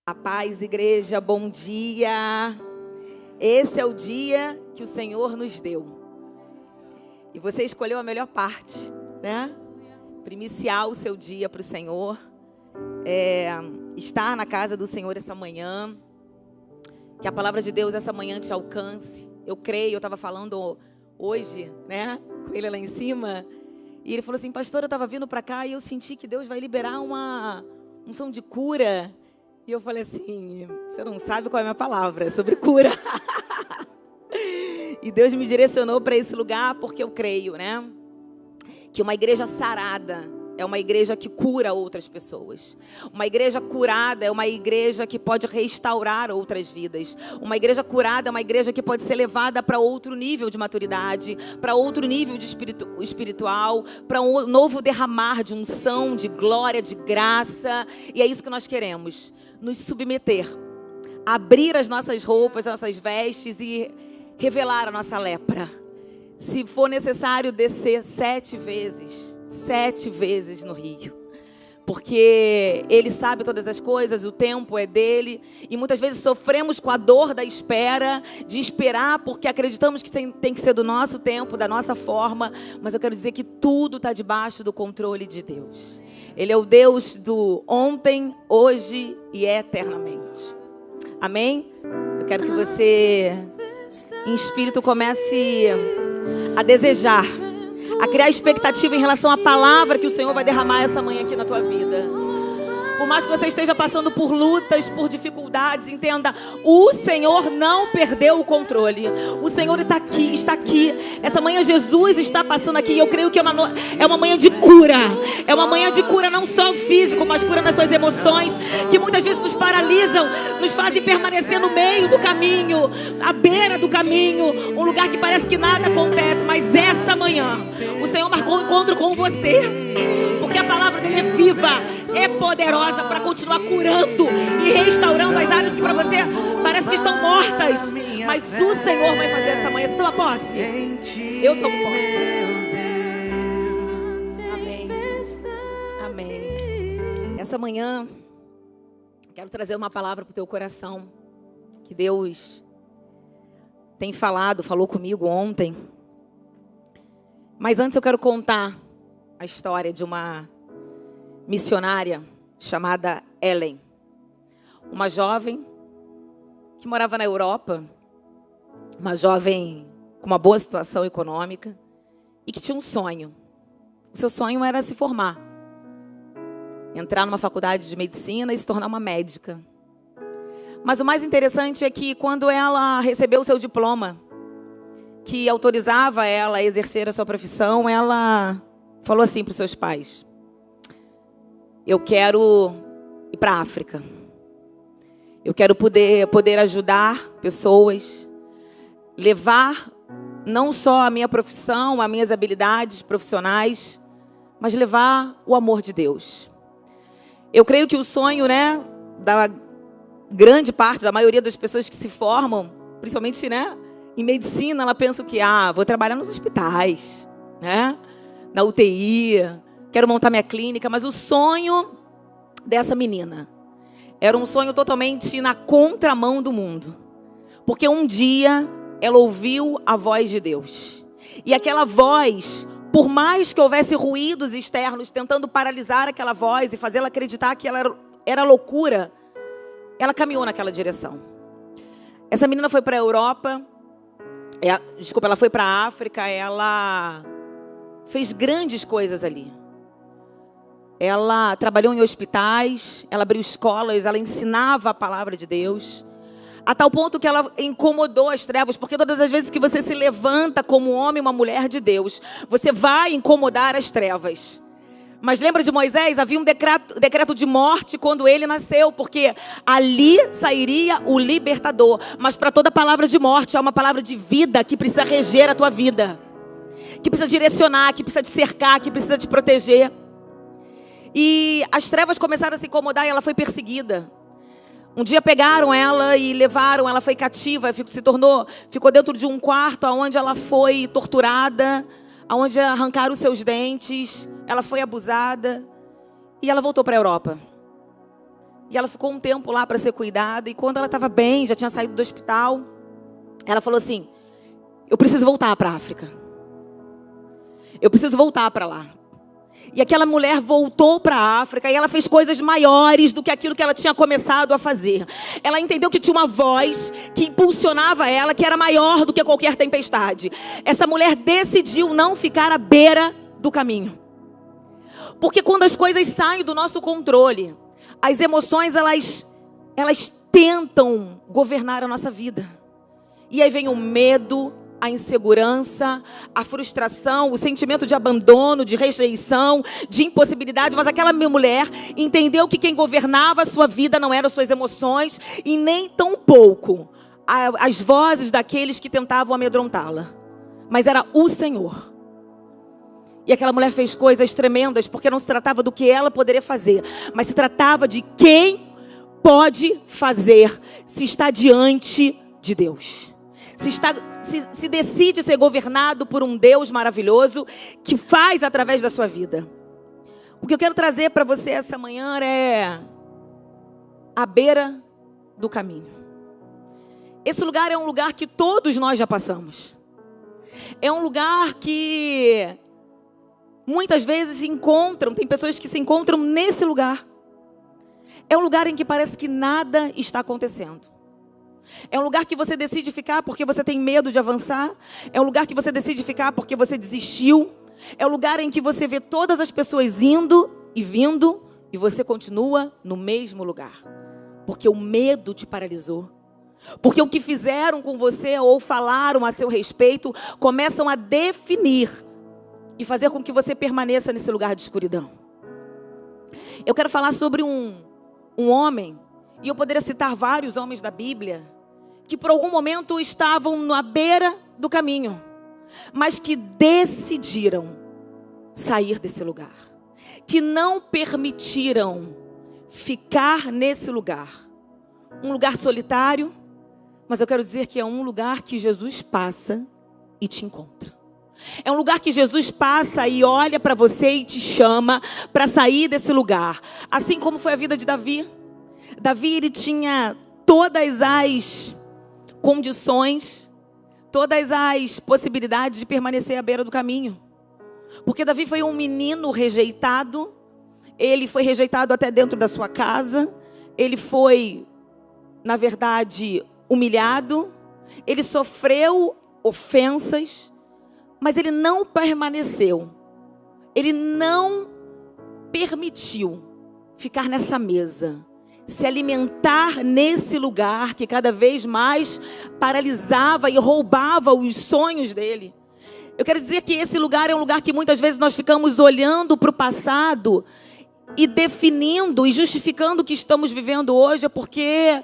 A paz, igreja, bom dia. Esse é o dia que o Senhor nos deu. E você escolheu a melhor parte, né? Primiciar o seu dia para o Senhor. Estar na casa do Senhor essa manhã. Que a palavra de Deus essa manhã te alcance. Eu creio, eu estava falando hoje, né? Com ele lá em cima. E ele falou assim, pastor, eu estava vindo para cá e eu senti que Deus vai liberar uma unção de cura. E eu falei assim, você não sabe qual é a minha palavra, é sobre cura. E Deus me direcionou para esse lugar porque eu creio, né? Que uma igreja sarada é uma igreja que cura outras pessoas. Uma igreja curada é uma igreja que pode restaurar outras vidas. Uma igreja curada é uma igreja que pode ser levada para outro nível de maturidade, para outro nível de espiritual, para um novo derramar de unção, de glória, de graça. E é isso que nós queremos, nos submeter, abrir as nossas roupas, as nossas vestes e revelar a nossa lepra. Se for necessário descer 7 vezes no rio, porque Ele sabe todas as coisas, o tempo é dele, e muitas vezes sofremos com a dor da espera, de esperar, porque acreditamos que tem que ser do nosso tempo, da nossa forma, mas eu quero dizer que tudo está debaixo do controle de Deus. Ele é o Deus do ontem, hoje e eternamente. Amém? Eu quero que você, em espírito, comece a desejar, a criar expectativa em relação à palavra que o Senhor vai derramar essa manhã aqui na tua vida. Por mais que você esteja passando por lutas, por dificuldades, entenda, o Senhor não perdeu o controle. O Senhor está aqui. Essa manhã Jesus está passando aqui e eu creio que é uma manhã de cura. É uma manhã de cura não só físico, mas cura nas suas emoções, que muitas vezes nos paralisam, nos fazem permanecer no meio do caminho, à beira do caminho, um lugar que parece que nada acontece. Mas essa manhã, o Senhor marcou um encontro com você, porque a palavra dele é viva, é poderosa para continuar curando e restaurando as áreas que para você parece que estão mortas. Mas o Senhor vai fazer essa manhã. Você toma posse? Eu tomo posse. Amém. Amém. Essa manhã quero trazer uma palavra para o teu coração que Deus tem falou comigo ontem. Mas antes eu quero contar a história de uma missionária chamada Ellen. Uma jovem que morava na Europa, uma jovem com uma boa situação econômica e que tinha um sonho. O seu sonho era se formar, entrar numa faculdade de medicina e se tornar uma médica. Mas o mais interessante é que quando ela recebeu o seu diploma, que autorizava ela a exercer a sua profissão, ela falou assim para os seus pais: eu quero ir para a África. Eu quero poder ajudar pessoas, levar não só a minha profissão, as minhas habilidades profissionais, mas levar o amor de Deus. Eu creio que o sonho, né, da grande parte, da maioria das pessoas que se formam, principalmente, né, em medicina, ela pensa que vou trabalhar nos hospitais, né, na UTI, quero montar minha clínica. Mas o sonho dessa menina era um sonho totalmente na contramão do mundo. Porque um dia ela ouviu a voz de Deus. E aquela voz, por mais que houvesse ruídos externos tentando paralisar aquela voz e fazê-la acreditar que ela era loucura, ela caminhou naquela direção. Essa menina foi para a Europa, ela foi para a África, ela fez grandes coisas ali. Ela trabalhou em hospitais, ela abriu escolas, ela ensinava a palavra de Deus, a tal ponto que ela incomodou as trevas, porque todas as vezes que você se levanta como homem, uma mulher de Deus, você vai incomodar as trevas. Mas lembra de Moisés? Havia um decreto de morte quando ele nasceu, porque ali sairia o libertador. Mas para toda palavra de morte há uma palavra de vida que precisa reger a tua vida, que precisa direcionar, que precisa te cercar, que precisa te proteger. E as trevas começaram a se incomodar e ela foi perseguida. Um dia pegaram ela e levaram, ela foi cativa, ficou dentro de um quarto onde ela foi torturada, onde arrancaram os seus dentes, ela foi abusada e ela voltou para a Europa. E ela ficou um tempo lá para ser cuidada. E quando ela estava bem, já tinha saído do hospital, ela falou assim: eu preciso voltar para a África. Eu preciso voltar para lá. E aquela mulher voltou para a África e ela fez coisas maiores do que aquilo que ela tinha começado a fazer. Ela entendeu que tinha uma voz que impulsionava ela, que era maior do que qualquer tempestade. Essa mulher decidiu não ficar à beira do caminho. Porque quando as coisas saem do nosso controle, as emoções, elas tentam governar a nossa vida. E aí vem o medo, a insegurança, a frustração, o sentimento de abandono, de rejeição, de impossibilidade. Mas aquela mulher entendeu que quem governava a sua vida não eram suas emoções e nem tão pouco as vozes daqueles que tentavam amedrontá-la, mas era o Senhor. E aquela mulher fez coisas tremendas, porque não se tratava do que ela poderia fazer, mas se tratava de quem pode fazer se está diante de Deus. Se decide ser governado por um Deus maravilhoso que faz através da sua vida. O que eu quero trazer para você essa manhã é a beira do caminho. Esse lugar é um lugar que todos nós já passamos. É um lugar que muitas vezes se encontram, tem pessoas que se encontram nesse lugar. É um lugar em que parece que nada está acontecendo. É um lugar que você decide ficar porque você tem medo de avançar. É um lugar que você decide ficar porque você desistiu. É um lugar em que você vê todas as pessoas indo e vindo e você continua no mesmo lugar. Porque o medo te paralisou. Porque o que fizeram com você ou falaram a seu respeito começam a definir e fazer com que você permaneça nesse lugar de escuridão. Eu quero falar sobre um homem, e eu poderia citar vários homens da Bíblia, que por algum momento estavam na beira do caminho, mas que decidiram sair desse lugar, que não permitiram ficar nesse lugar. Um lugar solitário, mas eu quero dizer que é um lugar que Jesus passa e te encontra. É um lugar que Jesus passa e olha para você e te chama para sair desse lugar. Assim como foi a vida de Davi. Davi, ele tinha todas as condições, todas as possibilidades de permanecer à beira do caminho. Porque Davi foi um menino rejeitado. Ele foi rejeitado até dentro da sua casa. Ele foi, na verdade, humilhado. Ele sofreu ofensas. Mas ele não permaneceu. Ele não permitiu ficar nessa mesa, se alimentar nesse lugar que cada vez mais paralisava e roubava os sonhos dele. Eu quero dizer que esse lugar é um lugar que muitas vezes nós ficamos olhando para o passado e definindo e justificando o que estamos vivendo hoje, porque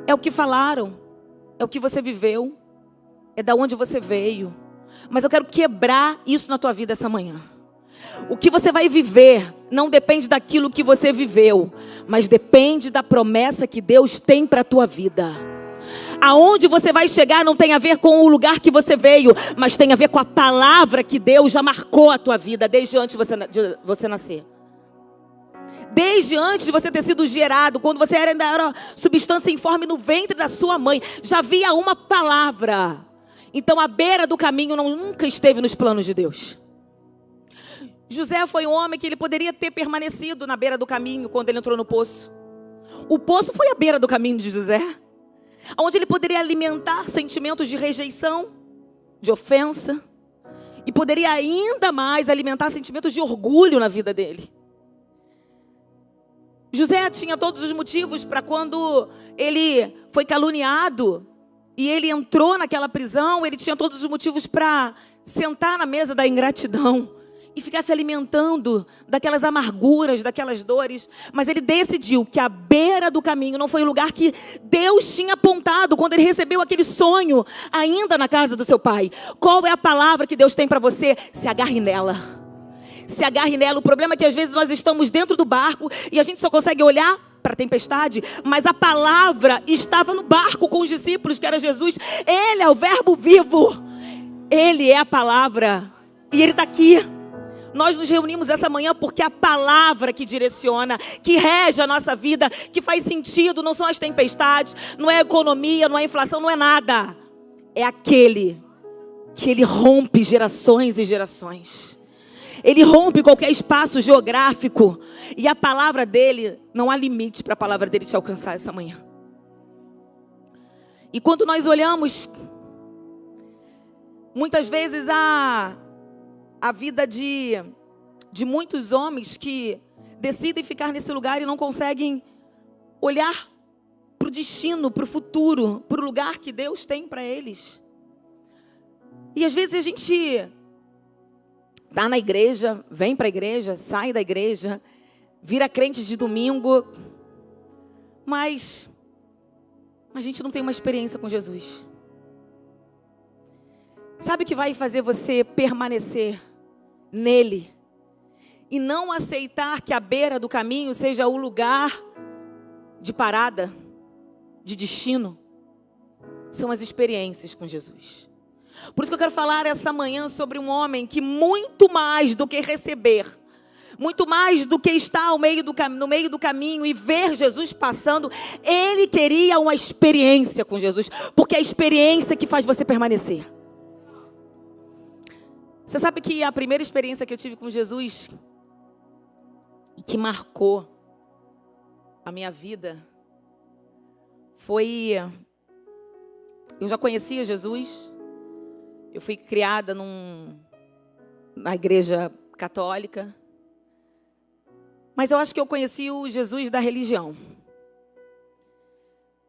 é o que falaram, é o que você viveu, é da onde você veio. Mas eu quero quebrar isso na tua vida essa manhã. O que você vai viver não depende daquilo que você viveu, mas depende da promessa que Deus tem para a tua vida. Aonde você vai chegar não tem a ver com o lugar que você veio, mas tem a ver com a palavra que Deus já marcou a tua vida desde antes de você nascer. Desde antes de você ter sido gerado, quando você ainda era substância informe no ventre da sua mãe, já havia uma palavra. Então a beira do caminho nunca esteve nos planos de Deus. José foi um homem que ele poderia ter permanecido na beira do caminho quando ele entrou no poço. O poço foi a beira do caminho de José, onde ele poderia alimentar sentimentos de rejeição, de ofensa, e poderia ainda mais alimentar sentimentos de orgulho na vida dele. José tinha todos os motivos para, quando ele foi caluniado e ele entrou naquela prisão, ele tinha todos os motivos para sentar na mesa da ingratidão e ficar se alimentando daquelas amarguras, daquelas dores. Mas ele decidiu que a beira do caminho não foi o lugar que Deus tinha apontado quando ele recebeu aquele sonho ainda na casa do seu pai. Qual é a palavra que Deus tem para você? Se agarre nela. Se agarre nela. O problema é que às vezes nós estamos dentro do barco e a gente só consegue olhar para a tempestade, mas a palavra estava no barco com os discípulos, que era Jesus. Ele é o verbo vivo. Ele é a palavra. E ele está aqui. Nós nos reunimos essa manhã porque a palavra que direciona, que rege a nossa vida, que faz sentido, não são as tempestades, não é a economia, não é a inflação, não é nada. É aquele que ele rompe gerações e gerações. Ele rompe qualquer espaço geográfico. E a palavra dele, não há limite para a palavra dele te alcançar essa manhã. E quando nós olhamos, muitas vezes a vida de muitos homens que decidem ficar nesse lugar e não conseguem olhar para o destino, para o futuro, para o lugar que Deus tem para eles. E às vezes a gente está na igreja, vem para a igreja, sai da igreja, vira crente de domingo, mas a gente não tem uma experiência com Jesus. Sabe o que vai fazer você permanecer nele e não aceitar que a beira do caminho seja o lugar de parada, de destino? São as experiências com Jesus. Por isso que eu quero falar essa manhã sobre um homem que muito mais do que receber, muito mais do que estar no meio do caminho e ver Jesus passando, ele queria uma experiência com Jesus, porque é a experiência que faz você permanecer. Você sabe que a primeira experiência que eu tive com Jesus, que marcou a minha vida, foi... Eu já conhecia Jesus. Eu fui criada na igreja católica. Mas eu acho que eu conheci o Jesus da religião.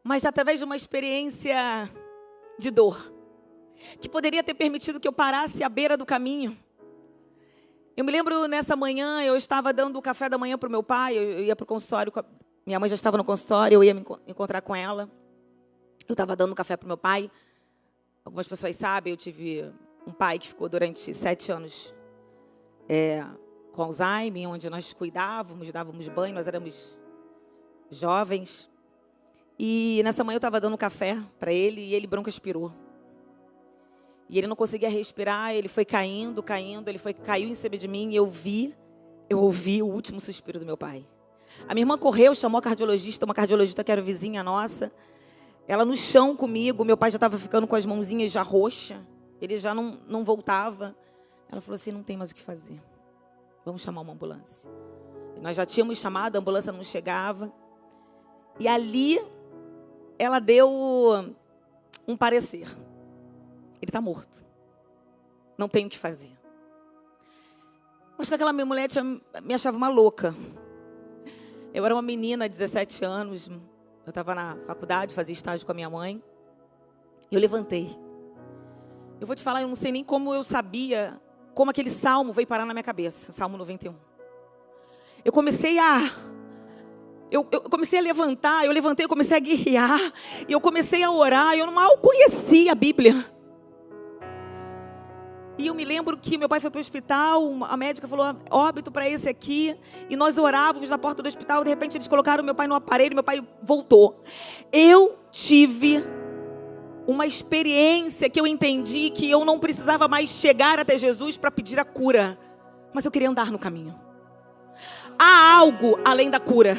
Mas através de uma experiência de dor, que poderia ter permitido que eu parasse à beira do caminho. Eu me lembro nessa manhã, eu estava dando o café da manhã para o meu pai, eu ia para o consultório, minha mãe já estava no consultório, eu ia me encontrar com ela. Eu estava dando café para o meu pai. Algumas pessoas sabem, eu tive um pai que ficou durante 7 anos com Alzheimer, onde nós cuidávamos, dávamos banho, nós éramos jovens. E nessa manhã eu estava dando café para ele e ele broncoaspirou. E ele não conseguia respirar, ele foi caindo, caiu em cima de mim e eu ouvi o último suspiro do meu pai. A minha irmã correu, chamou a cardiologista, uma cardiologista que era vizinha nossa. Ela no chão comigo, meu pai já estava ficando com as mãozinhas já roxas, ele já não voltava. Ela falou assim, não tem mais o que fazer, vamos chamar uma ambulância. Nós já tínhamos chamado, a ambulância não chegava. E ali, ela deu um parecer. Ele está morto, não tem o que fazer. Acho que aquela minha mulher me achava uma louca. Eu era uma menina, 17 anos, eu estava na faculdade, fazia estágio com a minha mãe. Eu levantei. Eu vou te falar, eu não sei nem como eu sabia, como aquele salmo veio parar na minha cabeça. Salmo 91. Eu comecei a levantar, eu comecei a guerrear. E eu comecei a orar, eu mal conhecia a Bíblia. E eu me lembro que meu pai foi para o hospital, a médica falou, óbito para esse aqui. E nós orávamos na porta do hospital, de repente eles colocaram meu pai no aparelho, meu pai voltou. Eu tive uma experiência que eu entendi que eu não precisava mais chegar até Jesus para pedir a cura. Mas eu queria andar no caminho. Há algo além da cura.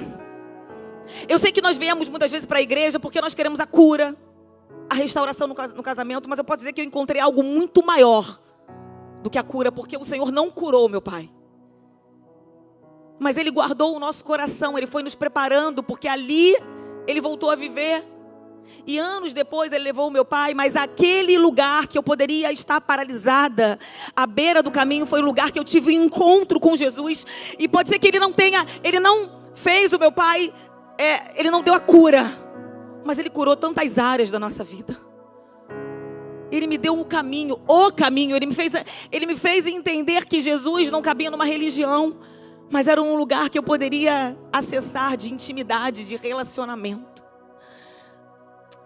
Eu sei que nós viemos muitas vezes para a igreja porque nós queremos a cura, a restauração no casamento, mas eu posso dizer que eu encontrei algo muito maior do que a cura, porque o Senhor não curou meu pai. Mas Ele guardou o nosso coração, Ele foi nos preparando, porque ali Ele voltou a viver. E anos depois Ele levou o meu pai, mas aquele lugar que eu poderia estar paralisada, à beira do caminho, foi o lugar que eu tive um encontro com Jesus. E pode ser que Ele não fez o meu pai, Ele não deu a cura, mas Ele curou tantas áreas da nossa vida. Ele me deu o caminho, Ele me fez entender que Jesus não cabia numa religião, mas era um lugar que eu poderia acessar de intimidade, de relacionamento.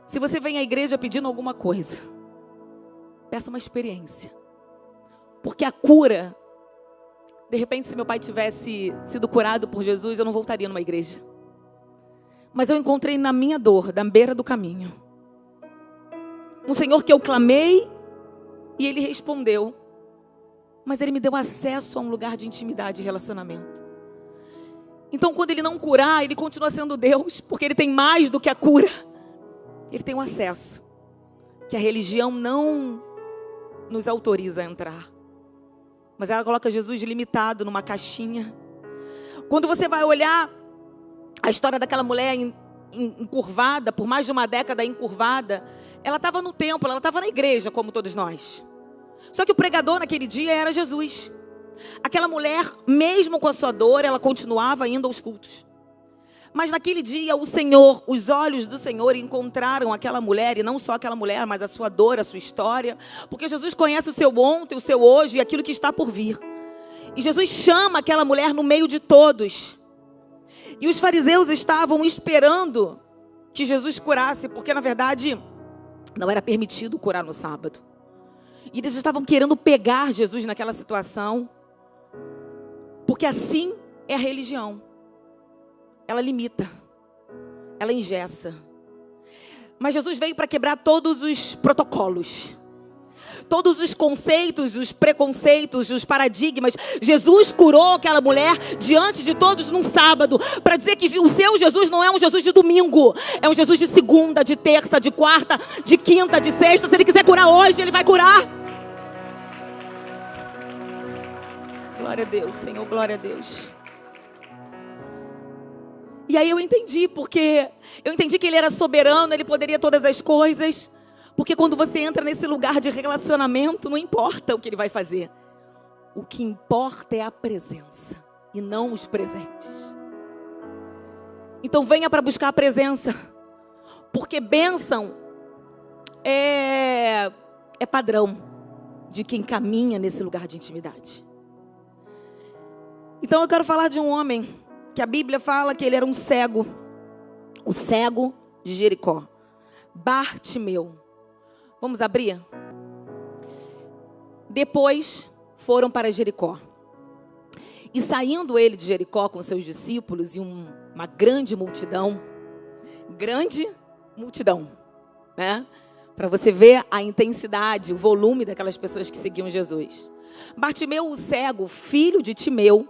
Se você vem à igreja pedindo alguma coisa, peça uma experiência. Porque a cura, de repente se meu pai tivesse sido curado por Jesus, eu não voltaria numa igreja. Mas eu encontrei na minha dor, da beira do caminho, um Senhor que eu clamei e Ele respondeu. mas Ele me deu acesso a um lugar de intimidade e relacionamento. Então, quando Ele não curar, Ele continua sendo Deus, porque Ele tem mais do que a cura. Ele tem um acesso que a religião não nos autoriza a entrar. Mas ela coloca Jesus limitado numa caixinha. Quando você vai olhar a história daquela mulher encurvada, por mais de uma década encurvada, ela estava no templo, ela estava na igreja, como todos nós. Só que o pregador naquele dia era Jesus. Aquela mulher, mesmo com a sua dor, ela continuava indo aos cultos. Mas naquele dia o Senhor, os olhos do Senhor encontraram aquela mulher, e não só aquela mulher, mas a sua dor, a sua história. Porque Jesus conhece o seu ontem, o seu hoje e aquilo que está por vir. E Jesus chama aquela mulher no meio de todos. E os fariseus estavam esperando que Jesus curasse, porque na verdade não era permitido curar no sábado. E eles estavam querendo pegar Jesus naquela situação, porque assim é a religião. Ela limita, ela engessa. Mas Jesus veio para quebrar todos os protocolos, todos os conceitos, os preconceitos, os paradigmas. Jesus curou aquela mulher diante de todos num sábado, para dizer que o seu Jesus não é um Jesus de domingo, é um Jesus de segunda, de terça, de quarta, de quinta, de sexta. Se Ele quiser curar hoje, Ele vai curar. Glória a Deus, Senhor, glória a Deus. E aí eu entendi, porque eu entendi que Ele era soberano, Ele poderia todas as coisas. Porque quando você entra nesse lugar de relacionamento, não importa o que Ele vai fazer. O que importa é a presença e não os presentes. Então venha para buscar a presença. Porque bênção é padrão de quem caminha nesse lugar de intimidade. Então eu quero falar de um homem que a Bíblia fala que ele era um cego. O cego de Jericó. Bartimeu. Vamos abrir? Depois foram para Jericó. E saindo ele de Jericó com seus discípulos e uma grande multidão, né? Para você ver a intensidade, o volume daquelas pessoas que seguiam Jesus. Bartimeu, o cego, filho de Timeu,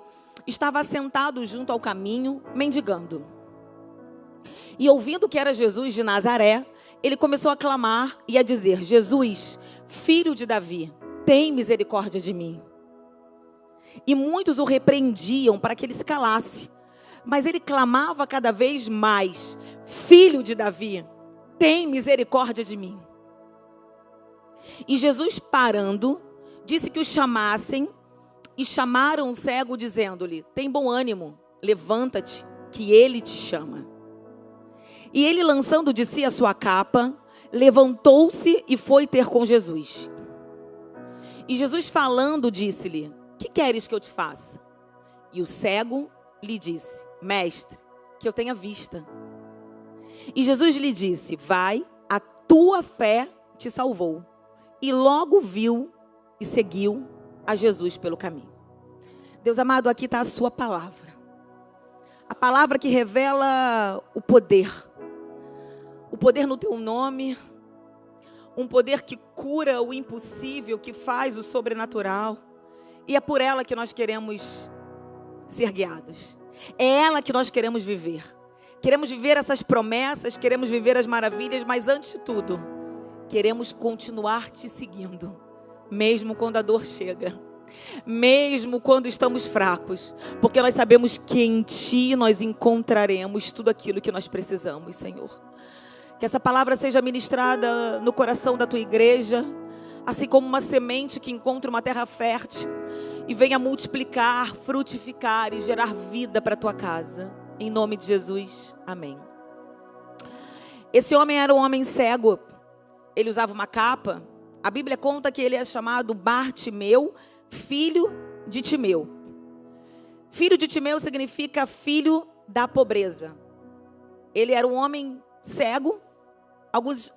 estava sentado junto ao caminho, mendigando. E ouvindo que era Jesus de Nazaré, ele começou a clamar e a dizer: Jesus, filho de Davi, tem misericórdia de mim. E muitos o repreendiam para que ele se calasse. Mas ele clamava cada vez mais: Filho de Davi, tem misericórdia de mim. E Jesus, parando, disse que o chamassem. E chamaram o cego, dizendo-lhe: tem bom ânimo, levanta-te, que ele te chama. E ele, lançando de si a sua capa, levantou-se e foi ter com Jesus. E Jesus, falando, disse-lhe: que queres que eu te faça? E o cego lhe disse: Mestre, que eu tenha vista. E Jesus lhe disse: vai, a tua fé te salvou. E logo viu e seguiu a Jesus pelo caminho. Deus amado, aqui está a sua palavra. A palavra que revela o poder. O poder no teu nome. Um poder que cura o impossível, que faz o sobrenatural. E é por ela que nós queremos ser guiados. É ela que nós queremos viver. Queremos viver essas promessas, queremos viver as maravilhas, mas antes de tudo, queremos continuar te seguindo. Mesmo quando a dor chega, mesmo quando estamos fracos, porque nós sabemos que em Ti nós encontraremos tudo aquilo que nós precisamos, Senhor. Que essa palavra seja ministrada no coração da Tua igreja, assim como uma semente que encontra uma terra fértil e venha multiplicar, frutificar e gerar vida para a Tua casa. Em nome de Jesus, amém. Esse homem era um homem cego, ele usava uma capa. A Bíblia conta que ele é chamado Bartimeu, filho de Timeu. Filho de Timeu significa filho da pobreza. Ele era um homem cego. Alguns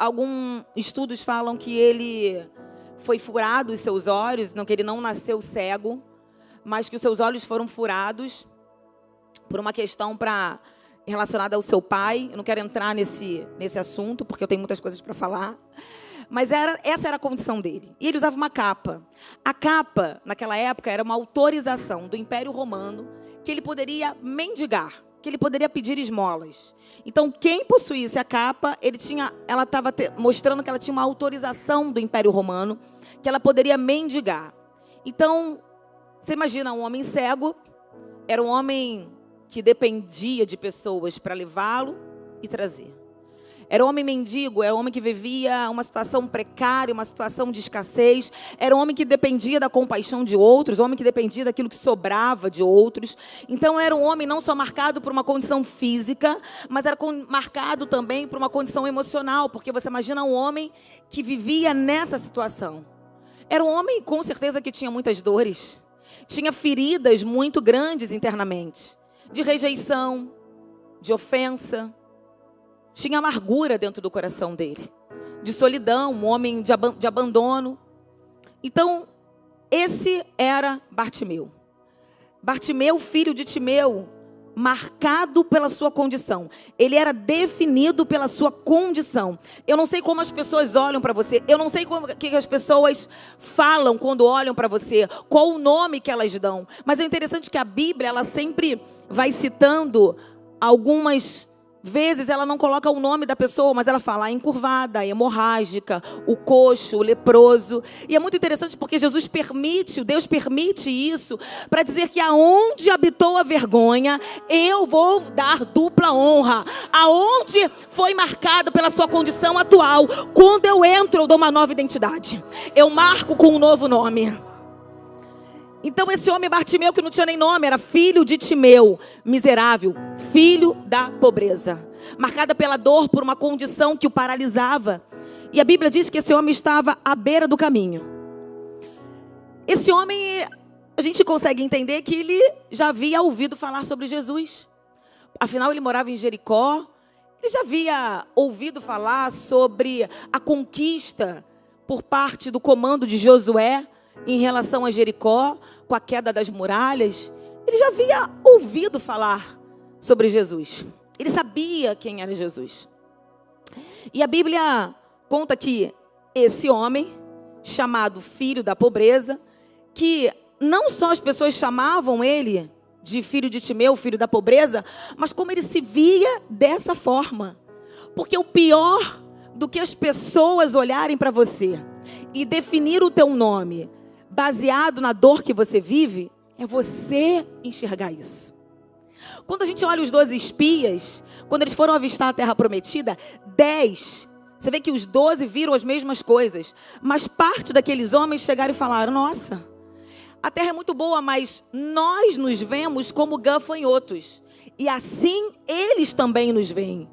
estudos falam que ele foi furado os seus olhos, que ele não nasceu cego, mas que os seus olhos foram furados por uma questão relacionada ao seu pai. Eu não quero entrar nesse assunto, porque eu tenho muitas coisas para falar. Mas essa era a condição dele. E ele usava uma capa. A capa, naquela época, era uma autorização do Império Romano que ele poderia mendigar, que ele poderia pedir esmolas. Então, quem possuísse a capa, ela estava mostrando que ela tinha uma autorização do Império Romano, que ela poderia mendigar. Então, você imagina um homem cego, era um homem que dependia de pessoas para levá-lo e trazer. Era um homem mendigo, era um homem que vivia uma situação precária, uma situação de escassez. Era um homem que dependia da compaixão de outros, um homem que dependia daquilo que sobrava de outros. Então, era um homem não só marcado por uma condição física, mas era marcado também por uma condição emocional, porque você imagina um homem que vivia nessa situação. Era um homem, com certeza, que tinha muitas dores. Tinha feridas muito grandes internamente, de rejeição, de ofensa. Tinha amargura dentro do coração dele, de solidão, um homem de abandono. Então, esse era Bartimeu. Bartimeu, filho de Timeu, marcado pela sua condição. Ele era definido pela sua condição. Eu não sei como as pessoas olham para você. Eu não sei o que as pessoas falam quando olham para você. Qual o nome que elas dão. Mas é interessante que a Bíblia, ela sempre vai citando algumas vezes ela não coloca o nome da pessoa, mas ela fala a encurvada, a hemorrágica, o coxo, o leproso. E é muito interessante porque Deus permite isso para dizer que aonde habitou a vergonha, eu vou dar dupla honra. Aonde foi marcado pela sua condição atual, quando eu entro, eu dou uma nova identidade. Eu marco com um novo nome. Então esse homem Bartimeu, que não tinha nem nome, era filho de Timeu, miserável, filho da pobreza, marcada pela dor, por uma condição que o paralisava. E a Bíblia diz que esse homem estava à beira do caminho. Esse homem, a gente consegue entender que ele já havia ouvido falar sobre Jesus. Afinal, ele morava em Jericó. Ele já havia ouvido falar sobre a conquista por parte do comando de Josué em relação a Jericó, com a queda das muralhas. Ele já havia ouvido falar sobre Jesus. Ele sabia quem era Jesus. E a Bíblia conta que esse homem, chamado filho da pobreza, que não só as pessoas chamavam ele de filho de Timeu, filho da pobreza, mas como ele se via dessa forma. Porque o pior do que as pessoas olharem para você e definir o teu nome baseado na dor que você vive, é você enxergar isso. Quando a gente olha os 12 espias, quando eles foram avistar a terra prometida, 10, você vê que os 12 viram as mesmas coisas, mas parte daqueles homens chegaram e falaram: nossa, a terra é muito boa, mas nós nos vemos como gafanhotos, e assim eles também nos veem.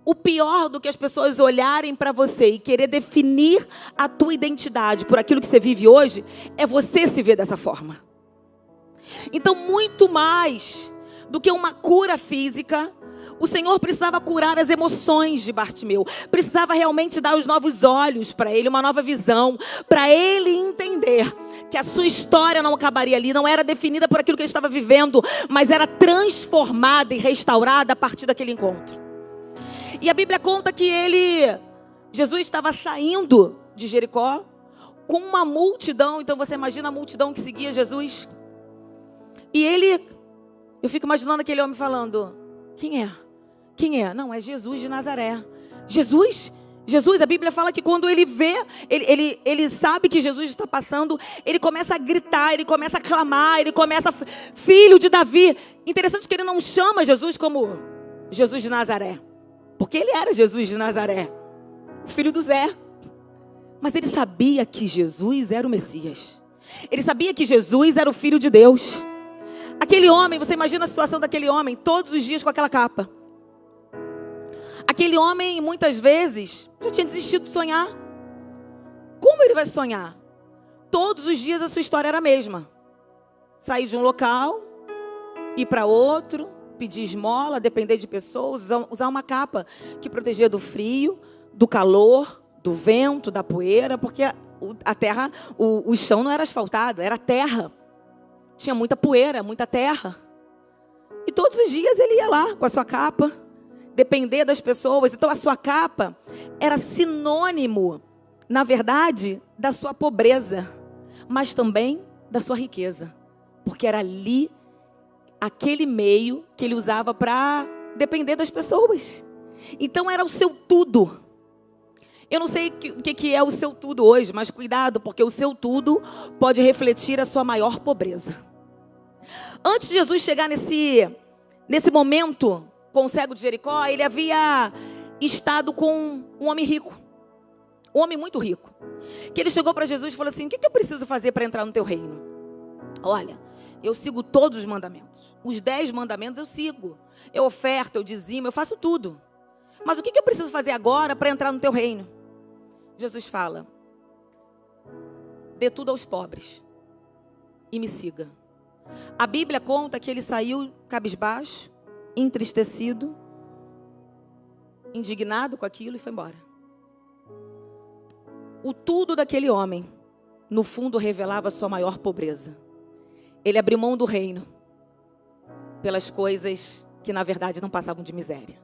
O pior do que as pessoas olharem para você e querer definir a tua identidade por aquilo que você vive hoje, é você se ver dessa forma. Então, muito mais do que uma cura física, o Senhor precisava curar as emoções de Bartimeu. Precisava realmente dar os novos olhos para ele, uma nova visão, para ele entender que a sua história não acabaria ali, não era definida por aquilo que ele estava vivendo, mas era transformada e restaurada a partir daquele encontro. E a Bíblia conta que Jesus estava saindo de Jericó com uma multidão. Então você imagina a multidão que seguia Jesus. E eu fico imaginando aquele homem falando: quem é? Quem é? Não, é Jesus de Nazaré. Jesus, a Bíblia fala que quando ele vê, ele sabe que Jesus está passando, ele começa a gritar, ele começa a clamar, ele começa: filho de Davi. Interessante que ele não chama Jesus como Jesus de Nazaré, porque ele era Jesus de Nazaré, o filho do Zé. Mas ele sabia que Jesus era o Messias. Ele sabia que Jesus era o Filho de Deus. Aquele homem, você imagina a situação daquele homem, todos os dias com aquela capa. Aquele homem, muitas vezes, já tinha desistido de sonhar. Como ele vai sonhar? Todos os dias a sua história era a mesma. Sair de um local, ir para outro, pedir esmola, depender de pessoas, usar uma capa que protegia do frio, do calor, do vento, da poeira, porque a terra, o chão não era asfaltado, era terra. Tinha muita poeira, muita terra. E todos os dias ele ia lá com a sua capa, depender das pessoas. Então a sua capa era sinônimo na verdade, da sua pobreza, mas também da sua riqueza. Porque era ali, aquele meio que ele usava para depender das pessoas. Então era o seu tudo. Eu não sei o que é o seu tudo hoje, mas cuidado, porque o seu tudo pode refletir a sua maior pobreza. Antes de Jesus chegar nesse momento com o cego de Jericó, ele havia estado com um homem rico. Um homem muito rico. Que ele chegou para Jesus e falou assim: o que eu preciso fazer para entrar no teu reino? Olha, eu sigo todos os mandamentos. Os 10 mandamentos eu sigo. Eu oferto, eu dizimo, eu faço tudo. Mas o que eu preciso fazer agora para entrar no teu reino? Jesus fala: dê tudo aos pobres e me siga. A Bíblia conta que ele saiu cabisbaixo, entristecido, indignado com aquilo e foi embora. O tudo daquele homem, no fundo, revelava a sua maior pobreza. Ele abriu mão do reino pelas coisas que, na verdade, não passavam de miséria.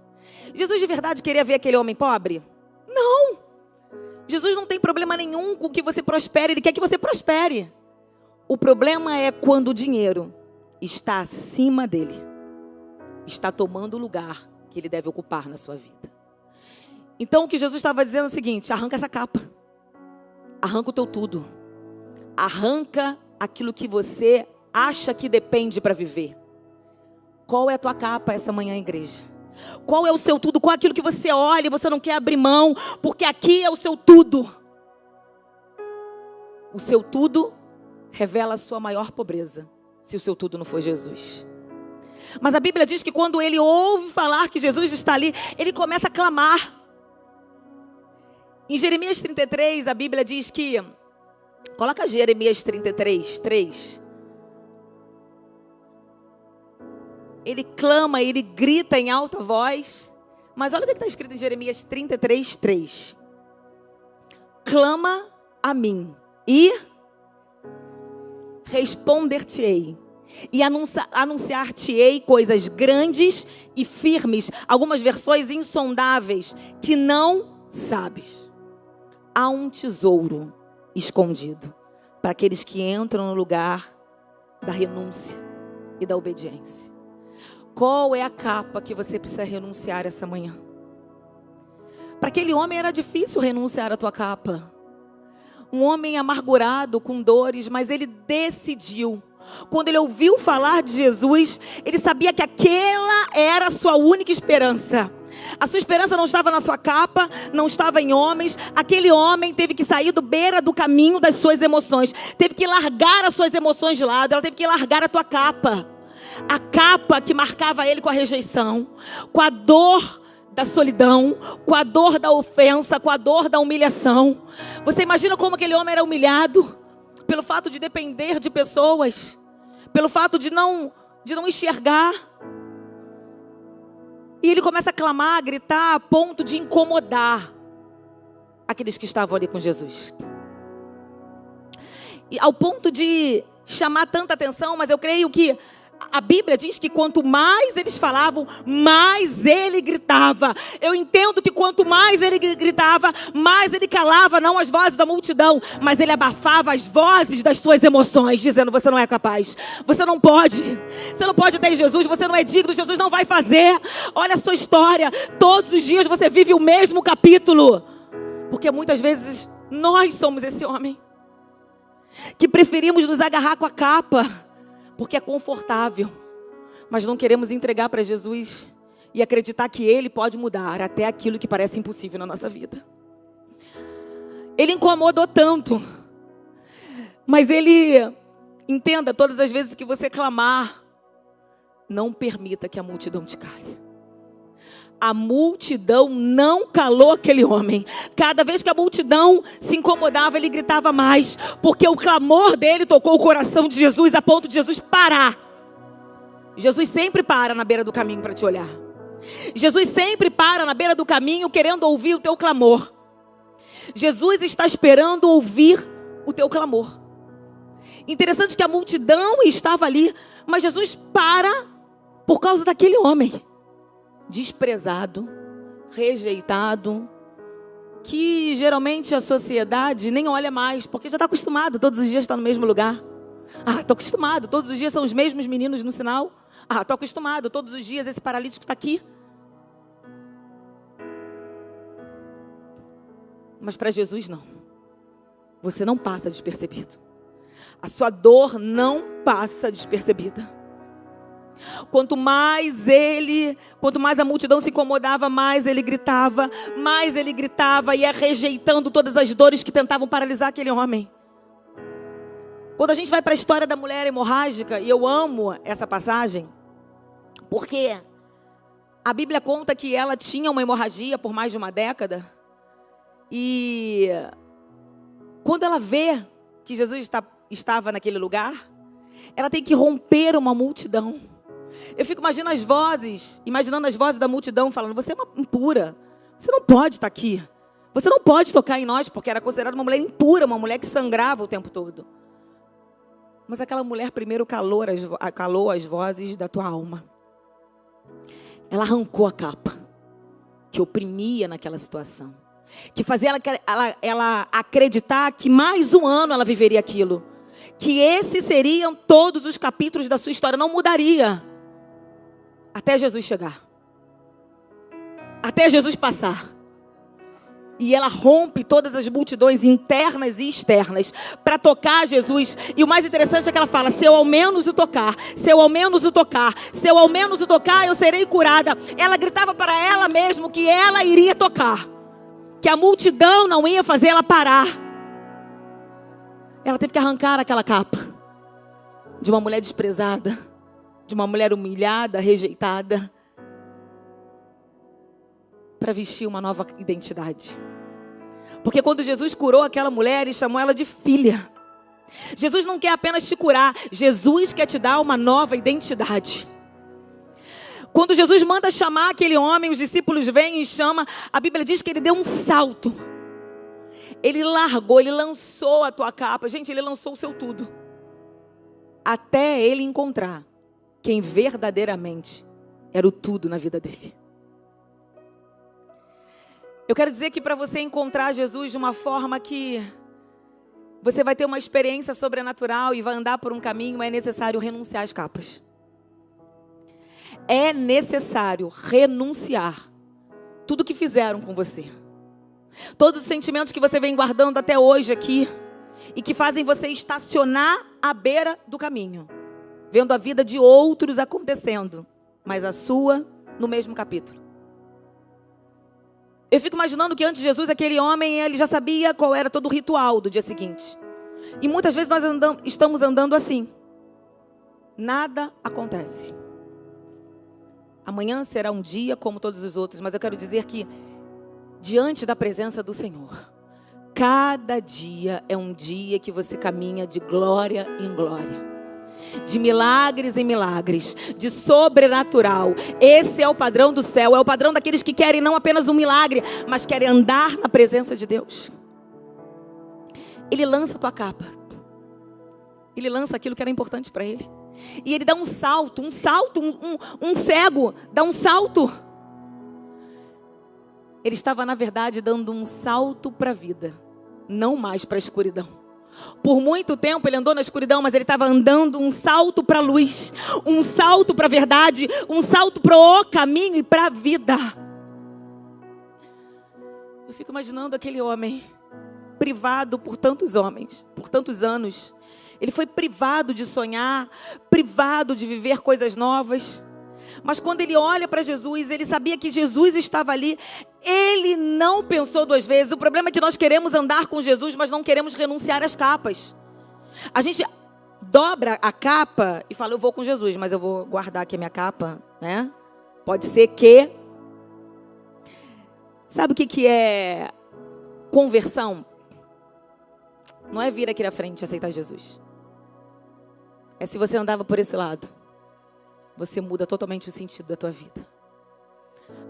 Jesus de verdade queria ver aquele homem pobre? Não! Jesus não tem problema nenhum com que você prospere, Ele quer que você prospere. O problema é quando o dinheiro está acima dele, está tomando o lugar que ele deve ocupar na sua vida. Então o que Jesus estava dizendo é o seguinte: arranca essa capa, arranca o teu tudo, arranca aquilo que você acha que depende para viver. Qual é a tua capa essa manhã, igreja? Qual é o seu tudo? Qual é aquilo que você olha e você não quer abrir mão? Porque aqui é o seu tudo. O seu tudo revela a sua maior pobreza, se o seu tudo não for Jesus. Mas a Bíblia diz que quando ele ouve falar que Jesus está ali, ele começa a clamar. Em Jeremias 33, a Bíblia diz que... Coloca Jeremias 33, 3. Ele clama, ele grita em alta voz. Mas olha o que está escrito em Jeremias 33, 3. Clama a mim e responder-te-ei. E anunciar-te-ei coisas grandes e firmes. Algumas versões insondáveis que não sabes. Há um tesouro escondido para aqueles que entram no lugar da renúncia e da obediência. Qual é a capa que você precisa renunciar essa manhã? Para aquele homem era difícil renunciar à tua capa. Um homem amargurado, com dores, mas ele decidiu. Quando ele ouviu falar de Jesus, ele sabia que aquela era a sua única esperança. A sua esperança não estava na sua capa, não estava em homens. Aquele homem teve que sair do beira do caminho das suas emoções. Teve que largar as suas emoções de lado. Ela teve que largar a tua capa. A capa que marcava ele com a rejeição, com a dor da solidão, com a dor da ofensa, com a dor da humilhação. Você imagina como aquele homem era humilhado? Pelo fato de depender de pessoas, pelo fato de não enxergar. E ele começa a clamar, a gritar, a ponto de incomodar aqueles que estavam ali com Jesus. E ao ponto de chamar tanta atenção, mas eu creio que a Bíblia diz que quanto mais eles falavam, mais ele gritava. Eu entendo que quanto mais ele gritava, mais ele calava não as vozes da multidão, mas ele abafava as vozes das suas emoções, dizendo: você não é capaz, você não pode ter Jesus, você não é digno, Jesus não vai fazer. Olha a sua história, todos os dias você vive o mesmo capítulo. Porque muitas vezes nós somos esse homem que preferimos nos agarrar com a capa, porque é confortável, mas não queremos entregar para Jesus e acreditar que Ele pode mudar até aquilo que parece impossível na nossa vida. Ele incomodou tanto, mas Ele, entenda, todas as vezes que você clamar, não permita que a multidão te cale. A multidão não calou aquele homem. Cada vez que a multidão se incomodava, ele gritava mais, porque o clamor dele tocou o coração de Jesus a ponto de Jesus parar. Jesus sempre para na beira do caminho para te olhar. Jesus sempre para na beira do caminho querendo ouvir o teu clamor. Jesus está esperando ouvir o teu clamor. Interessante que a multidão estava ali, mas Jesus para por causa daquele homem desprezado, rejeitado, que geralmente a sociedade nem olha mais, porque já está acostumado, todos os dias está no mesmo lugar. Estou acostumado, todos os dias são os mesmos meninos no sinal. Estou acostumado, todos os dias esse paralítico está aqui. Mas para Jesus não. Você não passa despercebido. A sua dor não passa despercebida. Quanto mais a multidão se incomodava, mais ele gritava e ia rejeitando todas as dores que tentavam paralisar aquele homem. Quando a gente vai para a história da mulher hemorrágica, e eu amo essa passagem, porque a Bíblia conta que ela tinha uma hemorragia por mais de uma década, e quando ela vê que Jesus estava naquele lugar, ela tem que romper uma multidão. Eu fico imaginando as vozes da multidão falando: você é uma impura, você não pode estar aqui, você não pode tocar em nós, porque era considerada uma mulher impura, uma mulher que sangrava o tempo todo. Mas aquela mulher primeiro calou as vozes da tua alma. Ela arrancou a capa que oprimia naquela situação, que fazia ela acreditar que mais um ano ela viveria aquilo, que esses seriam todos os capítulos da sua história, não mudaria até Jesus chegar, até Jesus passar. E ela rompe todas as multidões internas e externas para tocar Jesus. E o mais interessante é que ela fala: se eu ao menos o tocar, se eu ao menos o tocar, se eu ao menos o tocar, eu serei curada. Ela gritava para ela mesma que ela iria tocar, que a multidão não ia fazer ela parar. Ela teve que arrancar aquela capa de uma mulher desprezada, de uma mulher humilhada, rejeitada, para vestir uma nova identidade. Porque quando Jesus curou aquela mulher, ele chamou ela de filha. Jesus não quer apenas te curar, Jesus quer te dar uma nova identidade. Quando Jesus manda chamar aquele homem, os discípulos vêm e chamam, a Bíblia diz que ele deu um salto. Ele largou, ele lançou a tua capa. Gente, ele lançou o seu tudo, até ele encontrar quem verdadeiramente era o tudo na vida dele. Eu quero dizer que para você encontrar Jesus de uma forma que você vai ter uma experiência sobrenatural e vai andar por um caminho, é necessário renunciar às capas. É necessário renunciar tudo que fizeram com você. Todos os sentimentos que você vem guardando até hoje aqui e que fazem você estacionar à beira do caminho, vendo a vida de outros acontecendo, mas a sua no mesmo capítulo. Eu fico imaginando que antes de Jesus, aquele homem, ele já sabia qual era todo o ritual do dia seguinte. E muitas vezes nós estamos andando assim. Nada acontece. Amanhã será um dia como todos os outros, mas eu quero dizer que, diante da presença do Senhor, cada dia é um dia que você caminha de glória em glória, de milagres em milagres, de sobrenatural. Esse é o padrão do céu, é o padrão daqueles que querem não apenas um milagre, mas querem andar na presença de Deus. Ele lança a tua capa, ele lança aquilo que era importante para ele, e ele dá um salto, um cego dá um salto. Ele estava na verdade dando um salto para a vida, não mais para a escuridão. Por muito tempo ele andou na escuridão, mas ele estava andando um salto para a luz, um salto para a verdade, um salto para o caminho e para a vida. Eu fico imaginando aquele homem privado por tantos homens, por tantos anos. Ele foi privado de sonhar, privado de viver coisas novas. Mas quando ele olha para Jesus, ele sabia que Jesus estava ali. Ele não pensou duas vezes. O problema é que nós queremos andar com Jesus, mas não queremos renunciar às capas. A gente dobra a capa e fala: eu vou com Jesus, mas eu vou guardar aqui a minha capa, né? Pode ser que... Sabe o que é conversão? Não é vir aqui na frente e aceitar Jesus. É se você andava por esse lado, você muda totalmente o sentido da tua vida.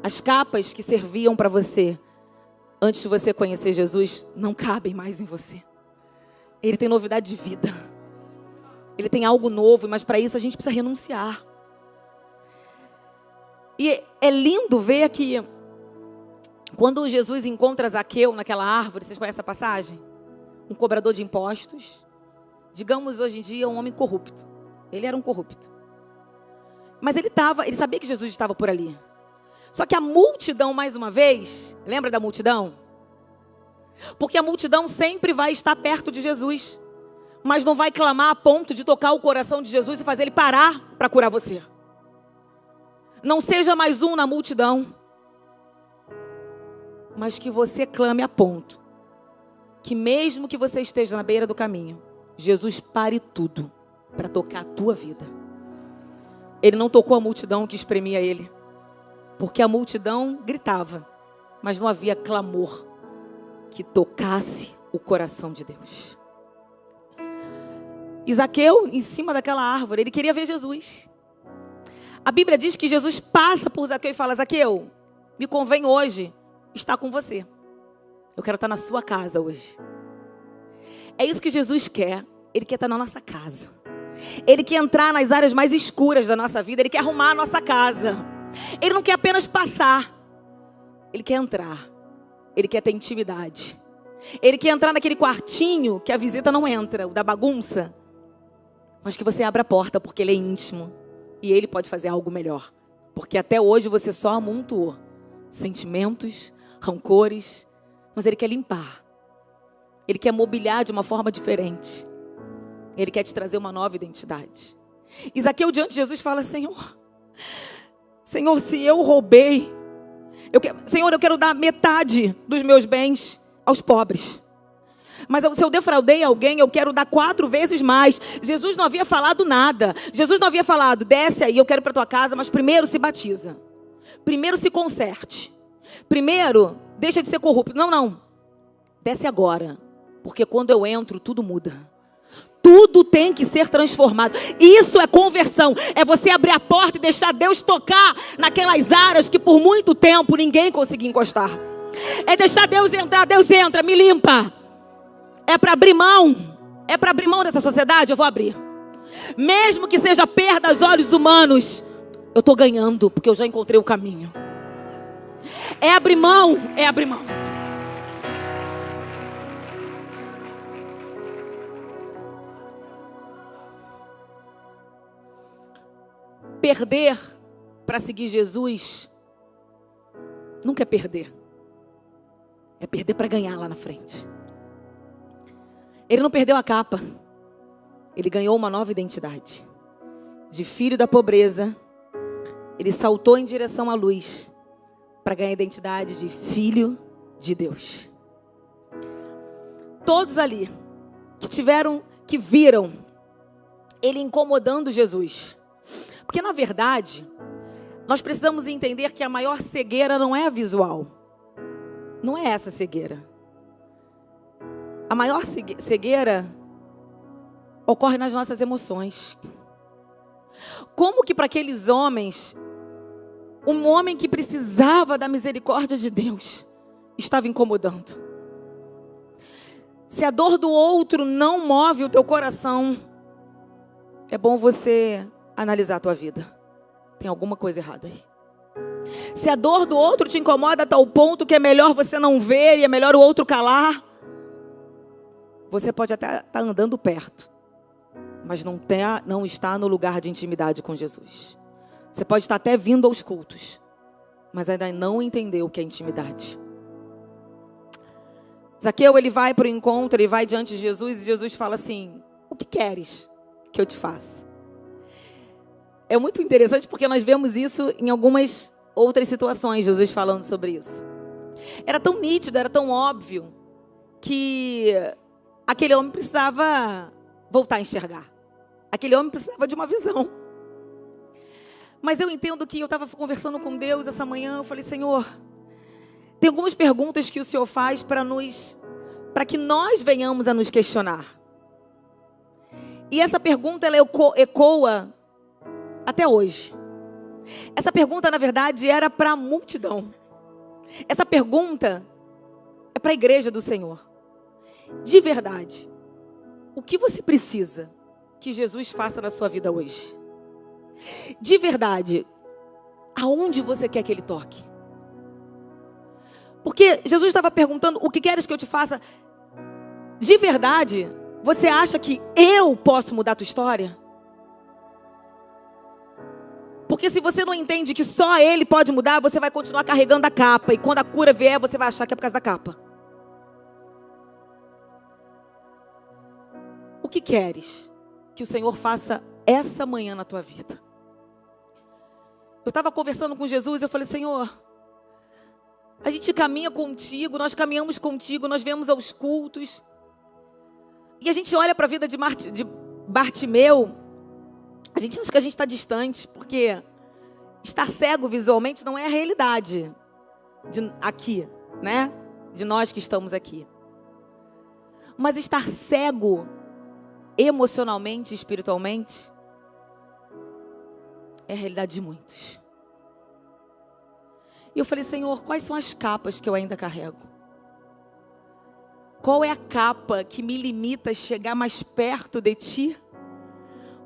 As capas que serviam para você antes de você conhecer Jesus não cabem mais em você. Ele tem novidade de vida. Ele tem algo novo, mas para isso a gente precisa renunciar. E é lindo ver que Quando Jesus encontra Zaqueu naquela árvore, vocês conhecem a passagem? Um cobrador de impostos, digamos hoje em dia um homem corrupto. Ele era um corrupto. Mas ele sabia que Jesus estava por ali. Só que a multidão, mais uma vez, lembra da multidão? Porque a multidão sempre vai estar perto de Jesus, mas não vai clamar a ponto de tocar o coração de Jesus e fazer ele parar para curar você. Não seja mais um na multidão, mas que você clame a ponto que mesmo que você esteja na beira do caminho, Jesus pare tudo para tocar a tua vida. Ele não tocou a multidão que espremia ele, porque a multidão gritava, mas não havia clamor que tocasse o coração de Deus. E Zaqueu, em cima daquela árvore, ele queria ver Jesus. A Bíblia diz que Jesus passa por Zaqueu e fala: Zaqueu, me convém hoje estar com você. Eu quero estar na sua casa hoje. É isso que Jesus quer. Ele quer estar na nossa casa. Ele quer entrar nas áreas mais escuras da nossa vida. Ele quer arrumar a nossa casa. Ele não quer apenas passar. Ele quer entrar. Ele quer ter intimidade. Ele quer entrar naquele quartinho que a visita não entra, o da bagunça. Mas que você abra a porta porque ele é íntimo. E ele pode fazer algo melhor. Porque até hoje você só amontoou sentimentos, rancores. Mas ele quer limpar. Ele quer mobiliar de uma forma diferente. Ele quer te trazer uma nova identidade. E Zaqueu diante de Jesus fala: Senhor, se eu roubei, Senhor, eu quero dar metade dos meus bens aos pobres. Mas se eu defraudei alguém, eu quero dar 4 vezes mais. Jesus não havia falado nada. Jesus não havia falado: desce aí, eu quero ir para tua casa, mas primeiro se batiza. Primeiro se conserte. Primeiro, deixa de ser corrupto. Não. Desce agora. Porque quando eu entro, tudo muda. Tudo tem que ser transformado. Isso é conversão. É você abrir a porta e deixar Deus tocar naquelas áreas que por muito tempo ninguém conseguia encostar. É deixar Deus entrar. Deus entra, me limpa. É para abrir mão. É para abrir mão dessa sociedade, eu vou abrir. Mesmo que seja perda aos olhos humanos, eu estou ganhando, porque eu já encontrei o caminho. É abrir mão. É abrir mão. Perder para seguir Jesus nunca é perder. É perder para ganhar lá na frente. Ele não perdeu a capa. Ele ganhou uma nova identidade. De filho da pobreza, ele saltou em direção à luz para ganhar a identidade de filho de Deus. Todos ali que viram ele incomodando Jesus. Porque, na verdade, nós precisamos entender que a maior cegueira não é a visual. Não é essa cegueira. A maior cegueira ocorre nas nossas emoções. Como que para aqueles homens, um homem que precisava da misericórdia de Deus, estava incomodando? Se a dor do outro não move o teu coração, é bom você analisar a tua vida. Tem alguma coisa errada aí. Se a dor do outro te incomoda a tal ponto que é melhor você não ver e é melhor o outro calar, você pode até estar andando perto, mas não está no lugar de intimidade com Jesus. Você pode estar até vindo aos cultos, mas ainda não entendeu o que é intimidade. Zaqueu, ele vai para o encontro, ele vai diante de Jesus e Jesus fala assim: o que queres que eu te faça? É muito interessante porque nós vemos isso em algumas outras situações, Jesus falando sobre isso. Era tão nítido, era tão óbvio que aquele homem precisava voltar a enxergar. Aquele homem precisava de uma visão. Mas eu entendo que eu estava conversando com Deus essa manhã, eu falei: Senhor, tem algumas perguntas que o Senhor faz para que nós venhamos a nos questionar. E essa pergunta, ela ecoa até hoje. Essa pergunta, na verdade, era para a multidão. Essa pergunta é para a igreja do Senhor. De verdade, o que você precisa que Jesus faça na sua vida hoje? De verdade, aonde você quer que Ele toque? Porque Jesus estava perguntando: o que queres que eu te faça? De verdade, você acha que eu posso mudar a tua história? Porque se você não entende que só Ele pode mudar, você vai continuar carregando a capa. E quando a cura vier, você vai achar que é por causa da capa. O que queres que o Senhor faça essa manhã na tua vida? Eu estava conversando com Jesus e eu falei: Senhor, a gente caminha contigo, nós caminhamos contigo, nós vemos aos cultos. E a gente olha para a vida de Bartimeu, a gente acha que a gente está distante, porque estar cego visualmente não é a realidade aqui, né? De nós que estamos aqui. Mas estar cego emocionalmente, espiritualmente, é a realidade de muitos. E eu falei: Senhor, quais são as capas que eu ainda carrego? Qual é a capa que me limita a chegar mais perto de Ti?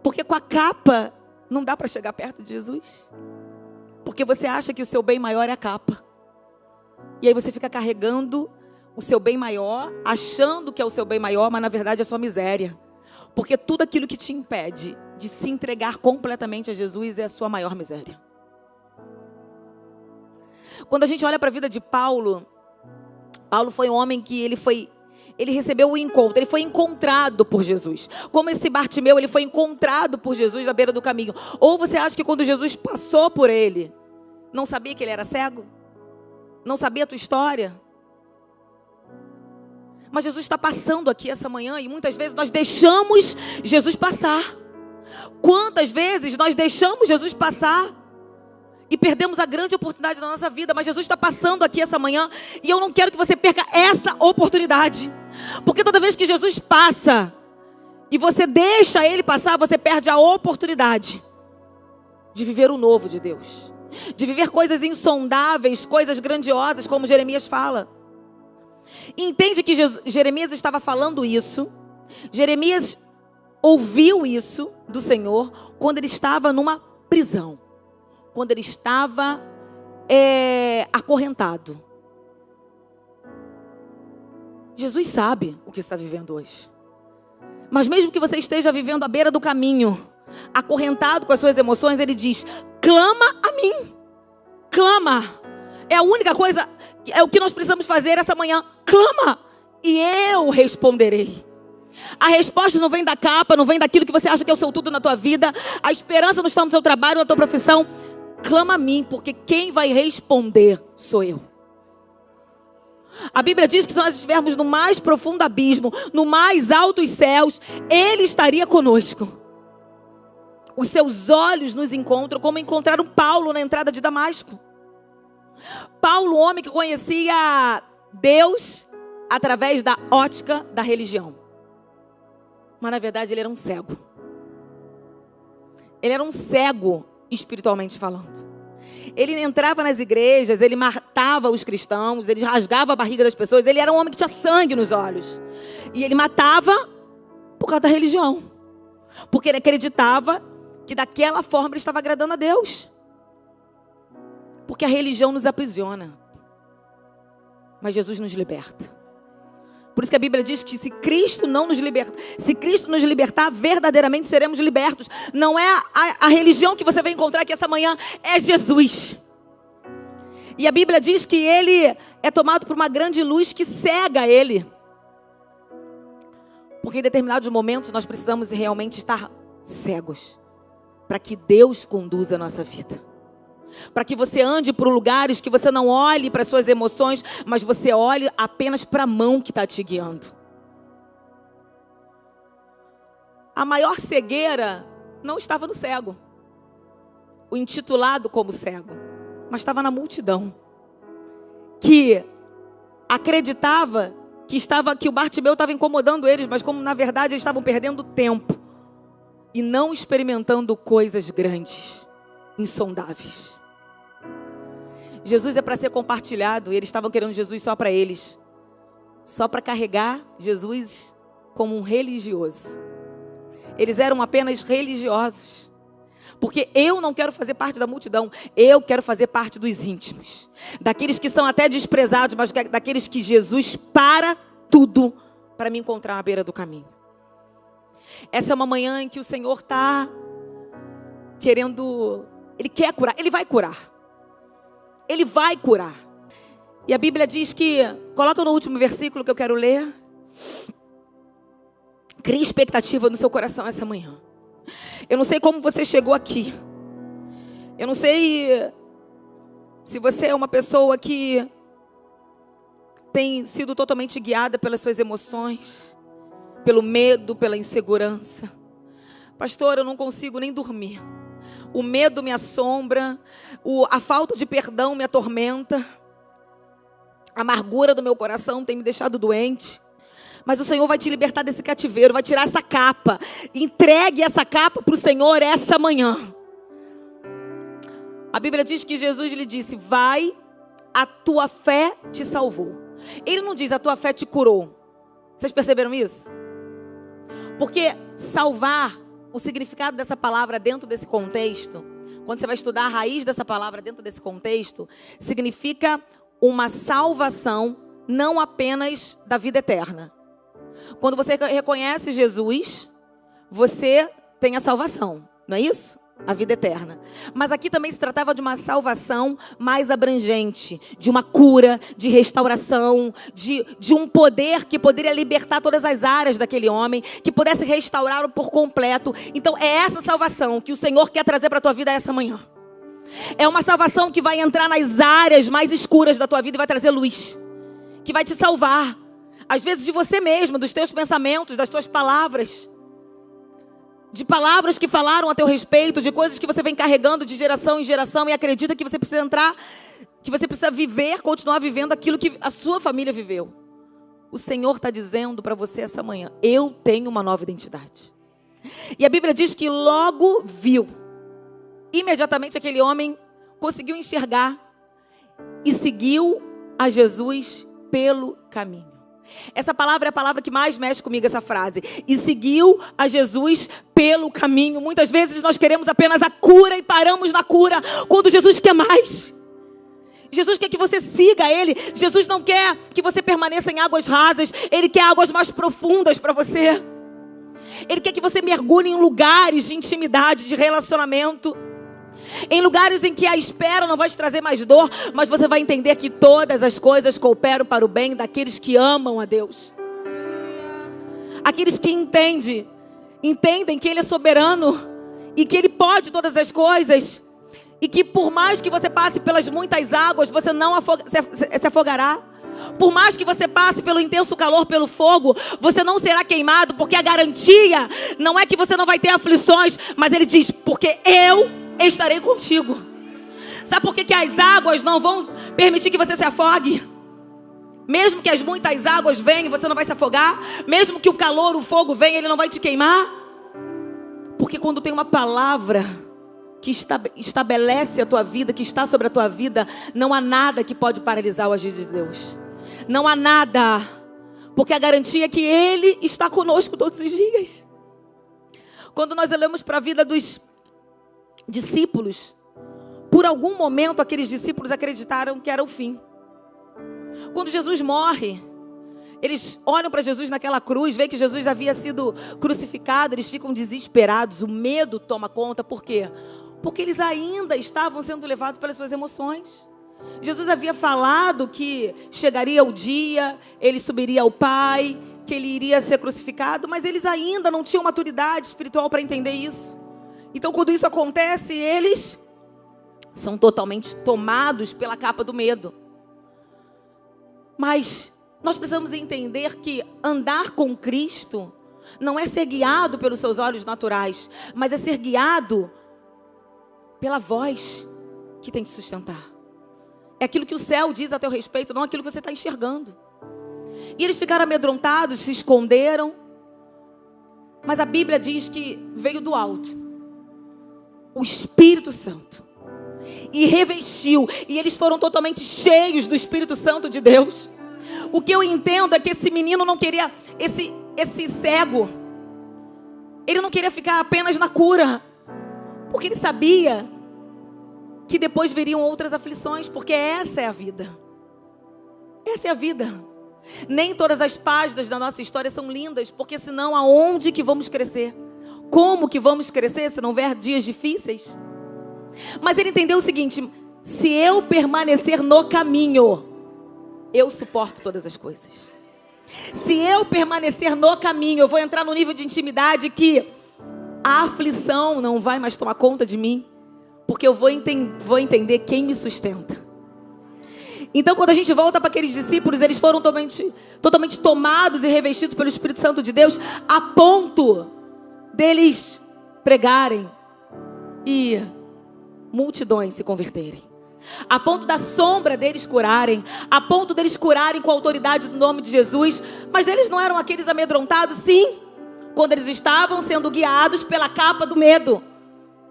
Porque com a capa não dá para chegar perto de Jesus. Porque você acha que o seu bem maior é a capa. E aí você fica carregando o seu bem maior, achando que é o seu bem maior, mas na verdade é a sua miséria. Porque tudo aquilo que te impede de se entregar completamente a Jesus é a sua maior miséria. Quando a gente olha para a vida de Paulo, Paulo foi um homem que ele recebeu o encontro, ele foi encontrado por Jesus. Como esse Bartimeu, ele foi encontrado por Jesus à beira do caminho. Ou você acha que quando Jesus passou por ele, não sabia que ele era cego? Não sabia a tua história? Mas Jesus está passando aqui essa manhã e muitas vezes nós deixamos Jesus passar. Quantas vezes nós deixamos Jesus passar e perdemos a grande oportunidade da nossa vida? Mas Jesus está passando aqui essa manhã e eu não quero que você perca essa oportunidade. Porque toda vez que Jesus passa e você deixa Ele passar, você perde a oportunidade de viver o novo de Deus. De viver coisas insondáveis, coisas grandiosas, como Jeremias fala. Entende que Jeremias estava falando isso. Jeremias ouviu isso do Senhor quando ele estava numa prisão. Quando ele estava acorrentado. Jesus sabe o que você está vivendo hoje. Mas mesmo que você esteja vivendo à beira do caminho, acorrentado com as suas emoções, Ele diz: clama a mim. Clama. É a única coisa, é o que nós precisamos fazer essa manhã. Clama e eu responderei. A resposta não vem da capa, não vem daquilo que você acha que é o seu tudo na tua vida. A esperança não está no seu trabalho, na tua profissão. Clama a mim, porque quem vai responder sou eu. A Bíblia diz que se nós estivermos no mais profundo abismo, no mais altos céus, Ele estaria conosco. Os seus olhos nos encontram como encontraram Paulo na entrada de Damasco. Paulo, homem que conhecia Deus através da ótica da religião. Mas na verdade ele era um cego. Ele era um cego espiritualmente falando. Ele entrava nas igrejas, ele matava os cristãos, ele rasgava a barriga das pessoas. Ele era um homem que tinha sangue nos olhos. E ele matava por causa da religião. Porque ele acreditava que daquela forma ele estava agradando a Deus. Porque a religião nos aprisiona. Mas Jesus nos liberta. Por isso que a Bíblia diz que se Cristo nos libertar, verdadeiramente seremos libertos. Não é a religião que você vai encontrar aqui essa manhã, é Jesus. E a Bíblia diz que Ele é tomado por uma grande luz que cega Ele. Porque em determinados momentos nós precisamos realmente estar cegos, para que Deus conduza a nossa vida. Para que você ande por lugares que você não olhe para suas emoções, mas você olhe apenas para a mão que está te guiando. A maior cegueira não estava no cego, o intitulado como cego, mas estava na multidão, que acreditava que o Bartimeu estava incomodando eles, mas como na verdade eles estavam perdendo tempo e não experimentando coisas grandes, insondáveis. Jesus é para ser compartilhado e eles estavam querendo Jesus só para eles. Só para carregar Jesus como um religioso. Eles eram apenas religiosos. Porque eu não quero fazer parte da multidão, eu quero fazer parte dos íntimos. Daqueles que são até desprezados, mas daqueles que Jesus para tudo para me encontrar à beira do caminho. Essa é uma manhã em que o Senhor está querendo, Ele quer curar, Ele vai curar. Ele vai curar. E a Bíblia diz que, coloca no último versículo que eu quero ler. Crie expectativa no seu coração essa manhã. Eu não sei como você chegou aqui. Eu não sei se você é uma pessoa que tem sido totalmente guiada pelas suas emoções, pelo medo, pela insegurança. Pastor, eu não consigo nem dormir. O medo me assombra, a falta de perdão me atormenta. A amargura do meu coração tem me deixado doente. Mas o Senhor vai te libertar desse cativeiro, vai tirar essa capa. Entregue essa capa para o Senhor essa manhã. A Bíblia diz que Jesus lhe disse: vai, a tua fé te salvou. Ele não diz: a tua fé te curou. Vocês perceberam isso? Porque salvar, o significado dessa palavra dentro desse contexto, quando você vai estudar a raiz dessa palavra dentro desse contexto, significa uma salvação não apenas da vida eterna. Quando você reconhece Jesus, você tem a salvação, não é isso? A vida eterna. Mas aqui também se tratava de uma salvação mais abrangente, de uma cura, de restauração, de um poder que poderia libertar todas as áreas daquele homem, que pudesse restaurá-lo por completo. Então é essa salvação que o Senhor quer trazer para a tua vida essa manhã. É uma salvação que vai entrar nas áreas mais escuras da tua vida e vai trazer luz, que vai te salvar, às vezes de você mesmo, dos teus pensamentos, das tuas palavras, de palavras que falaram a teu respeito, de coisas que você vem carregando de geração em geração e acredita que você precisa entrar, que você precisa viver, continuar vivendo aquilo que a sua família viveu. O Senhor está dizendo para você essa manhã: eu tenho uma nova identidade. E a Bíblia diz que logo viu. Imediatamente aquele homem conseguiu enxergar e seguiu a Jesus pelo caminho. Essa palavra é a palavra que mais mexe comigo, essa frase. E seguiu a Jesus pelo caminho. Muitas vezes nós queremos apenas a cura e paramos na cura, quando Jesus quer mais. Jesus quer que você siga Ele. Jesus não quer que você permaneça em águas rasas. Ele quer águas mais profundas para você. Ele quer que você mergulhe em lugares de intimidade, de relacionamento. Em lugares em que a espera não vai te trazer mais dor, mas você vai entender que todas as coisas cooperam para o bem daqueles que amam a Deus. Aqueles que entendem que Ele é soberano e que Ele pode todas as coisas. E que por mais que você passe pelas muitas águas, você não se afogará. Por mais que você passe pelo intenso calor, pelo fogo, você não será queimado, porque a garantia não é que você não vai ter aflições, mas Ele diz: porque eu estarei contigo. Sabe por que as águas não vão permitir que você se afogue? Mesmo que as muitas águas venham, você não vai se afogar. Mesmo que o calor, o fogo venha, ele não vai te queimar. Porque quando tem uma palavra que estabelece a tua vida, que está sobre a tua vida, não há nada que pode paralisar o agir de Deus. Não há nada. Porque a garantia é que Ele está conosco todos os dias. Quando nós olhamos para a vida dos discípulos, por algum momento aqueles discípulos acreditaram que era o fim. Quando Jesus morre, eles olham para Jesus naquela cruz, veem que Jesus já havia sido crucificado, eles ficam desesperados, o medo toma conta. Por quê? Porque eles ainda estavam sendo levados pelas suas emoções. Jesus havia falado que chegaria o dia, ele subiria ao Pai, que ele iria ser crucificado, mas eles ainda não tinham maturidade espiritual para entender isso. Então, quando isso acontece, eles são totalmente tomados pela capa do medo. Mas nós precisamos entender que andar com Cristo não é ser guiado pelos seus olhos naturais, mas é ser guiado pela voz que tem que sustentar. É aquilo que o céu diz a teu respeito, não aquilo que você está enxergando. E eles ficaram amedrontados, se esconderam. Mas a Bíblia diz que veio do alto o Espírito Santo e revestiu, e eles foram totalmente cheios do Espírito Santo de Deus. O que eu entendo é que esse menino não queria, esse cego, ele não queria ficar apenas na cura, Porque ele sabia que depois viriam outras aflições, porque essa é a vida. Essa é a vida. Nem todas as páginas da nossa história são lindas, porque senão aonde que vamos crescer? Como que vamos crescer se não houver dias difíceis? Mas ele entendeu o seguinte: se eu permanecer no caminho, eu suporto todas as coisas. Se eu permanecer no caminho, eu vou entrar no nível de intimidade que a aflição não vai mais tomar conta de mim, porque eu vou entender quem me sustenta. Então, quando a gente volta para aqueles discípulos, eles foram totalmente tomados e revestidos pelo Espírito Santo de Deus, a ponto deles pregarem e multidões se converterem, a ponto da sombra deles curarem, a ponto deles curarem com a autoridade do nome de Jesus. Mas eles não eram aqueles amedrontados, sim, quando eles estavam sendo guiados pela capa do medo.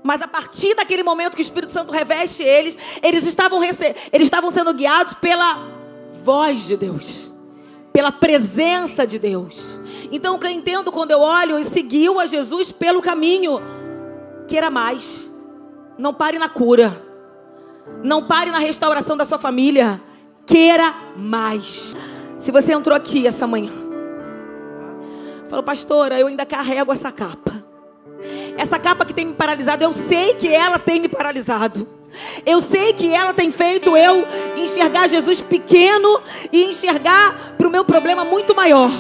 Mas a partir daquele momento que o Espírito Santo reveste eles, eles estavam sendo guiados pela voz de Deus, pela presença de Deus. Então o que eu entendo quando eu olho e seguiu a Jesus pelo caminho, queira mais. Não pare na cura, não pare na restauração da sua família, queira mais. Se você entrou aqui essa manhã, falou: pastora, eu ainda carrego essa capa. Essa capa que tem me paralisado, eu sei que ela tem me paralisado. Eu sei que ela tem feito eu enxergar Jesus pequeno e enxergar para o meu problema muito maior.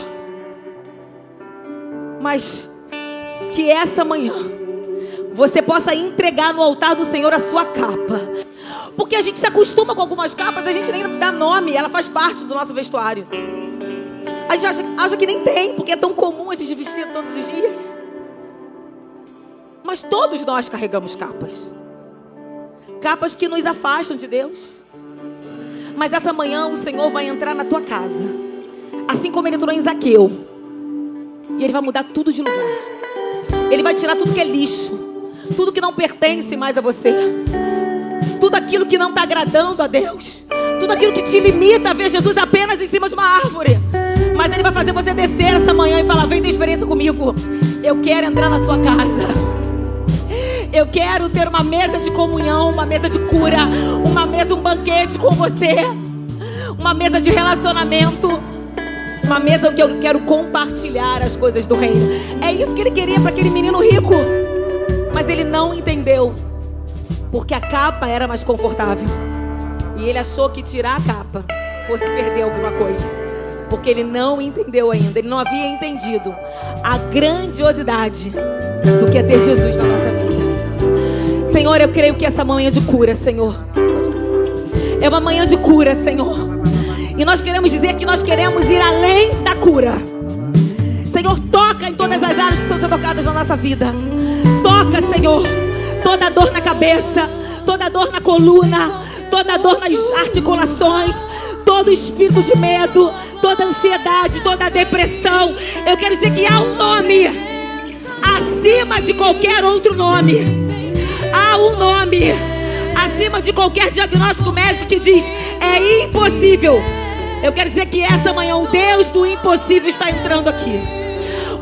Mas que essa manhã você possa entregar no altar do Senhor a sua capa. Porque a gente se acostuma com algumas capas, a gente nem dá nome, ela faz parte do nosso vestuário. A gente acha que nem tem, porque é tão comum a gente vestir todos os dias. Mas todos nós carregamos capas. Capas que nos afastam de Deus. Mas essa manhã o Senhor vai entrar na tua casa, assim como Ele entrou em Zaqueu. E Ele vai mudar tudo de lugar. Ele vai tirar tudo que é lixo, tudo que não pertence mais a você, tudo aquilo que não está agradando a Deus, tudo aquilo que te limita a ver Jesus apenas em cima de uma árvore. Mas Ele vai fazer você descer essa manhã e falar: vem ter experiência comigo. Eu quero entrar na sua casa. Eu quero ter uma mesa de comunhão, uma mesa de cura, uma mesa, um banquete com você, uma mesa de relacionamento, uma mesa em que eu quero compartilhar as coisas do reino. É isso que Ele queria para aquele menino rico. Mas ele não entendeu, porque a capa era mais confortável. E ele achou que tirar a capa fosse perder alguma coisa, porque ele não entendeu ainda. Ele não havia entendido a grandiosidade do que é ter Jesus na nossa vida. Senhor, eu creio que essa manhã de cura, Senhor, é uma manhã de cura, Senhor. E nós queremos dizer que nós queremos ir além da cura. Senhor, toca em todas as áreas que são tocadas na nossa vida. Toca, Senhor, toda dor na cabeça, toda dor na coluna, toda dor nas articulações, todo espírito de medo, toda ansiedade, toda depressão. Eu quero dizer que há um nome acima de qualquer outro nome. Há um nome acima de qualquer diagnóstico médico que diz: é impossível. Eu quero dizer que essa manhã o Deus do impossível está entrando aqui.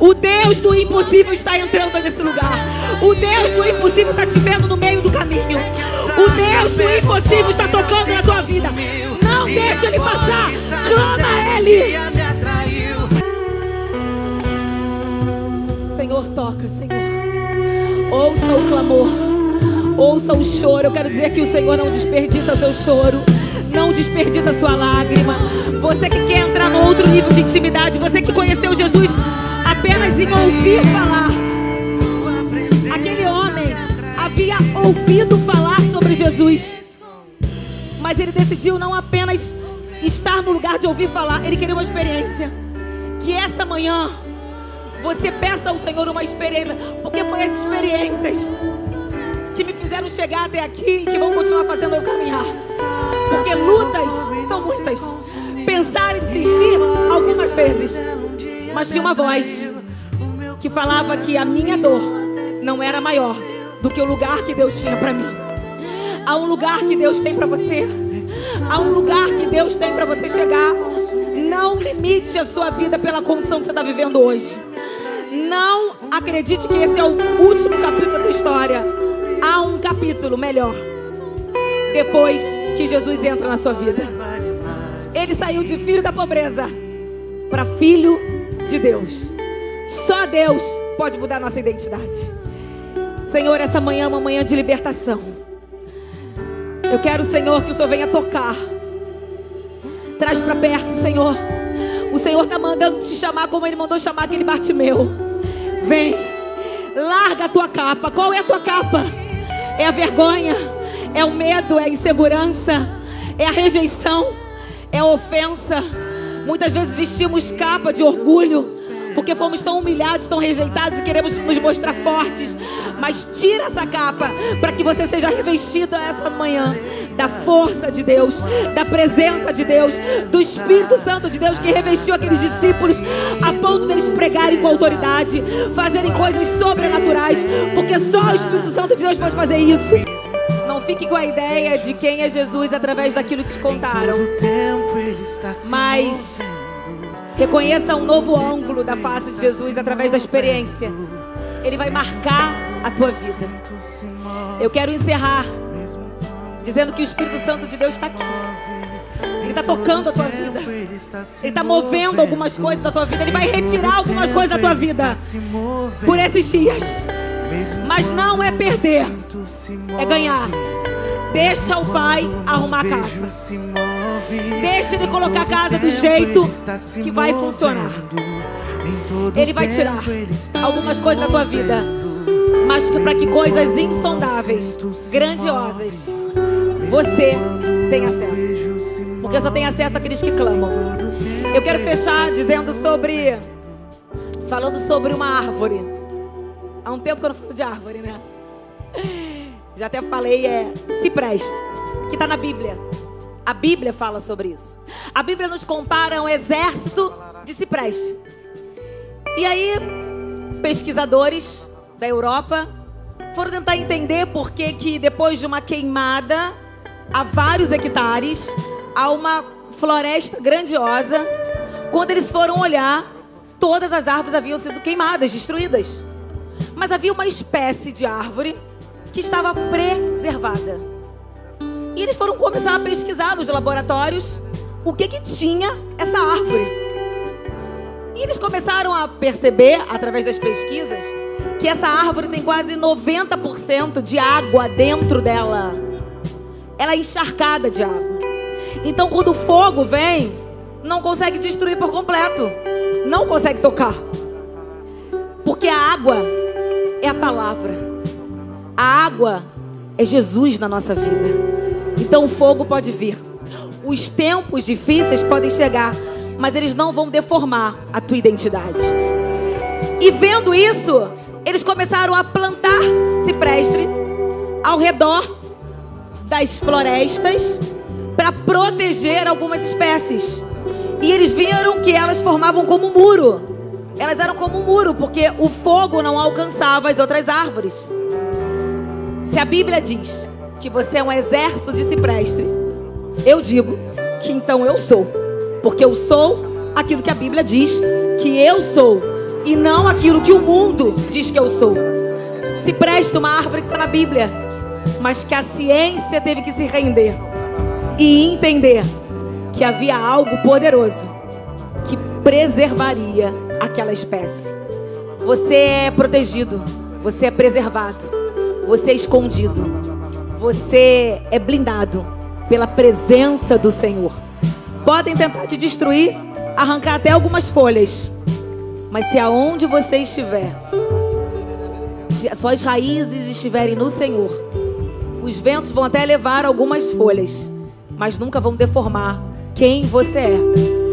O Deus do impossível está entrando nesse lugar. O Deus do impossível está te vendo no meio do caminho. O Deus do impossível está tocando na tua vida. Não deixa Ele passar. Clama a Ele. Senhor, toca, Senhor. Ouça o clamor, ouça o choro. Eu quero dizer que o Senhor não desperdiça seu choro, não desperdiça sua lágrima. Você que quer entrar no outro nível de intimidade, você que conheceu Jesus apenas em ouvir falar. Aquele homem havia ouvido falar sobre Jesus, mas ele decidiu não apenas estar no lugar de ouvir falar, ele queria uma experiência. Que essa manhã você peça ao Senhor uma experiência, porque foi as experiências que me fizeram chegar até aqui e que vão continuar fazendo eu caminhar. Porque lutas são muitas. Pensar em desistir algumas vezes, mas tinha uma voz que falava que a minha dor não era maior do que o lugar que Deus tinha para mim. Há um lugar que Deus tem para você. Há um lugar que Deus tem para você chegar. Não limite a sua vida pela condição que você está vivendo hoje. Não acredite que esse é o último capítulo da tua história. Há há um capítulo melhor depois que Jesus entra na sua vida. Ele saiu de filho da pobreza para filho de Deus. Só Deus pode mudar nossa identidade. Senhor, essa manhã é uma manhã de libertação. Eu quero, Senhor, que o Senhor venha tocar. Traz para perto, Senhor. O Senhor está mandando te chamar como Ele mandou chamar aquele Bartimeu. Vem, larga a tua capa. Qual é a tua capa? É a vergonha, é o medo, é a insegurança, é a rejeição, é a ofensa. Muitas vezes vestimos capa de orgulho, porque fomos tão humilhados, tão rejeitados e queremos nos mostrar fortes. Mas tira essa capa para que você seja revestido essa manhã da força de Deus, da presença de Deus, do Espírito Santo de Deus que revestiu aqueles discípulos a ponto deles pregarem com autoridade, fazerem coisas sobrenaturais, porque só o Espírito Santo de Deus pode fazer isso. Não fique com a ideia de quem é Jesus através daquilo que te contaram, mas reconheça um novo ângulo da face de Jesus através da experiência. Ele vai marcar a tua vida. Eu quero encerrar dizendo que o Espírito Santo de Deus está aqui. Ele está tocando a tua vida. Ele está movendo algumas coisas da tua vida. Ele vai retirar algumas coisas da tua vida por esses dias. Mas não é perder, é ganhar. Deixa o Pai arrumar a casa. Deixa Ele colocar a casa do jeito que vai funcionar. Ele vai tirar algumas coisas da tua vida, mas para que coisas insondáveis, grandiosas, você tem acesso. Porque só tem acesso àqueles que clamam. Eu quero fechar falando sobre uma árvore. Há um tempo que eu não falo de árvore, né? Já até falei, cipreste, que está na Bíblia. A Bíblia fala sobre isso. A Bíblia nos compara a um exército de cipreste. E aí, pesquisadores da Europa foram tentar entender por que depois de uma queimada a vários hectares, há uma floresta grandiosa. Quando eles foram olhar, todas as árvores haviam sido queimadas, destruídas. Mas havia uma espécie de árvore que estava preservada. E eles foram começar a pesquisar nos laboratórios o que tinha essa árvore. E eles começaram a perceber, através das pesquisas, que essa árvore tem quase 90% de água dentro dela. Ela é encharcada de água. Então, quando o fogo vem, não consegue destruir por completo. Não consegue tocar. Porque a água é a palavra. A água é Jesus na nossa vida. Então o fogo pode vir. Os tempos difíceis podem chegar, mas eles não vão deformar a tua identidade. E vendo isso, eles começaram a plantar cipreste ao redor das florestas para proteger algumas espécies. E eles viram que elas formavam como um muro. Elas eram como um muro, porque o fogo não alcançava as outras árvores. Se a Bíblia diz que você é um exército de cipreste, eu digo que então eu sou. Porque eu sou aquilo que a Bíblia diz que eu sou, e não aquilo que o mundo diz que eu sou. Cipreste, uma árvore que está na Bíblia, mas que a ciência teve que se render e entender que havia algo poderoso que preservaria aquela espécie. Você é protegido, você é preservado, você é escondido, você é blindado pela presença do Senhor. Podem tentar te destruir, arrancar até algumas folhas, mas se aonde você estiver, suas raízes estiverem no Senhor, os ventos vão até levar algumas folhas, mas nunca vão deformar quem você é.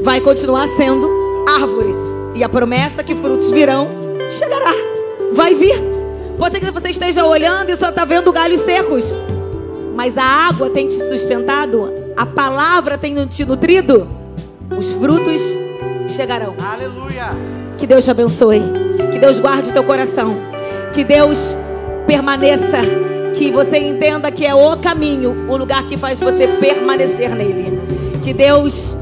Vai continuar sendo árvore, e a promessa que frutos virão chegará, vai vir. Pode ser que você esteja olhando e só está vendo galhos secos, mas a água tem te sustentado, a palavra tem te nutrido, os frutos chegarão. Aleluia! Que Deus te abençoe, que Deus guarde o teu coração, que Deus permaneça, que você entenda que é o caminho, o lugar que faz você permanecer nele. Que Deus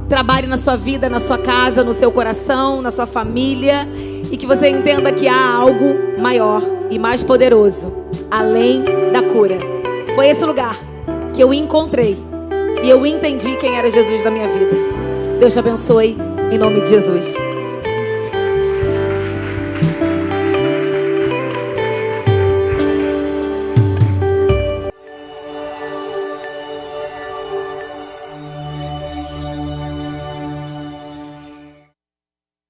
trabalhe na sua vida, na sua casa, no seu coração, na sua família, e que você entenda que há algo maior e mais poderoso além da cura. Foi esse lugar que eu encontrei e eu entendi quem era Jesus na minha vida. Deus te abençoe, em nome de Jesus.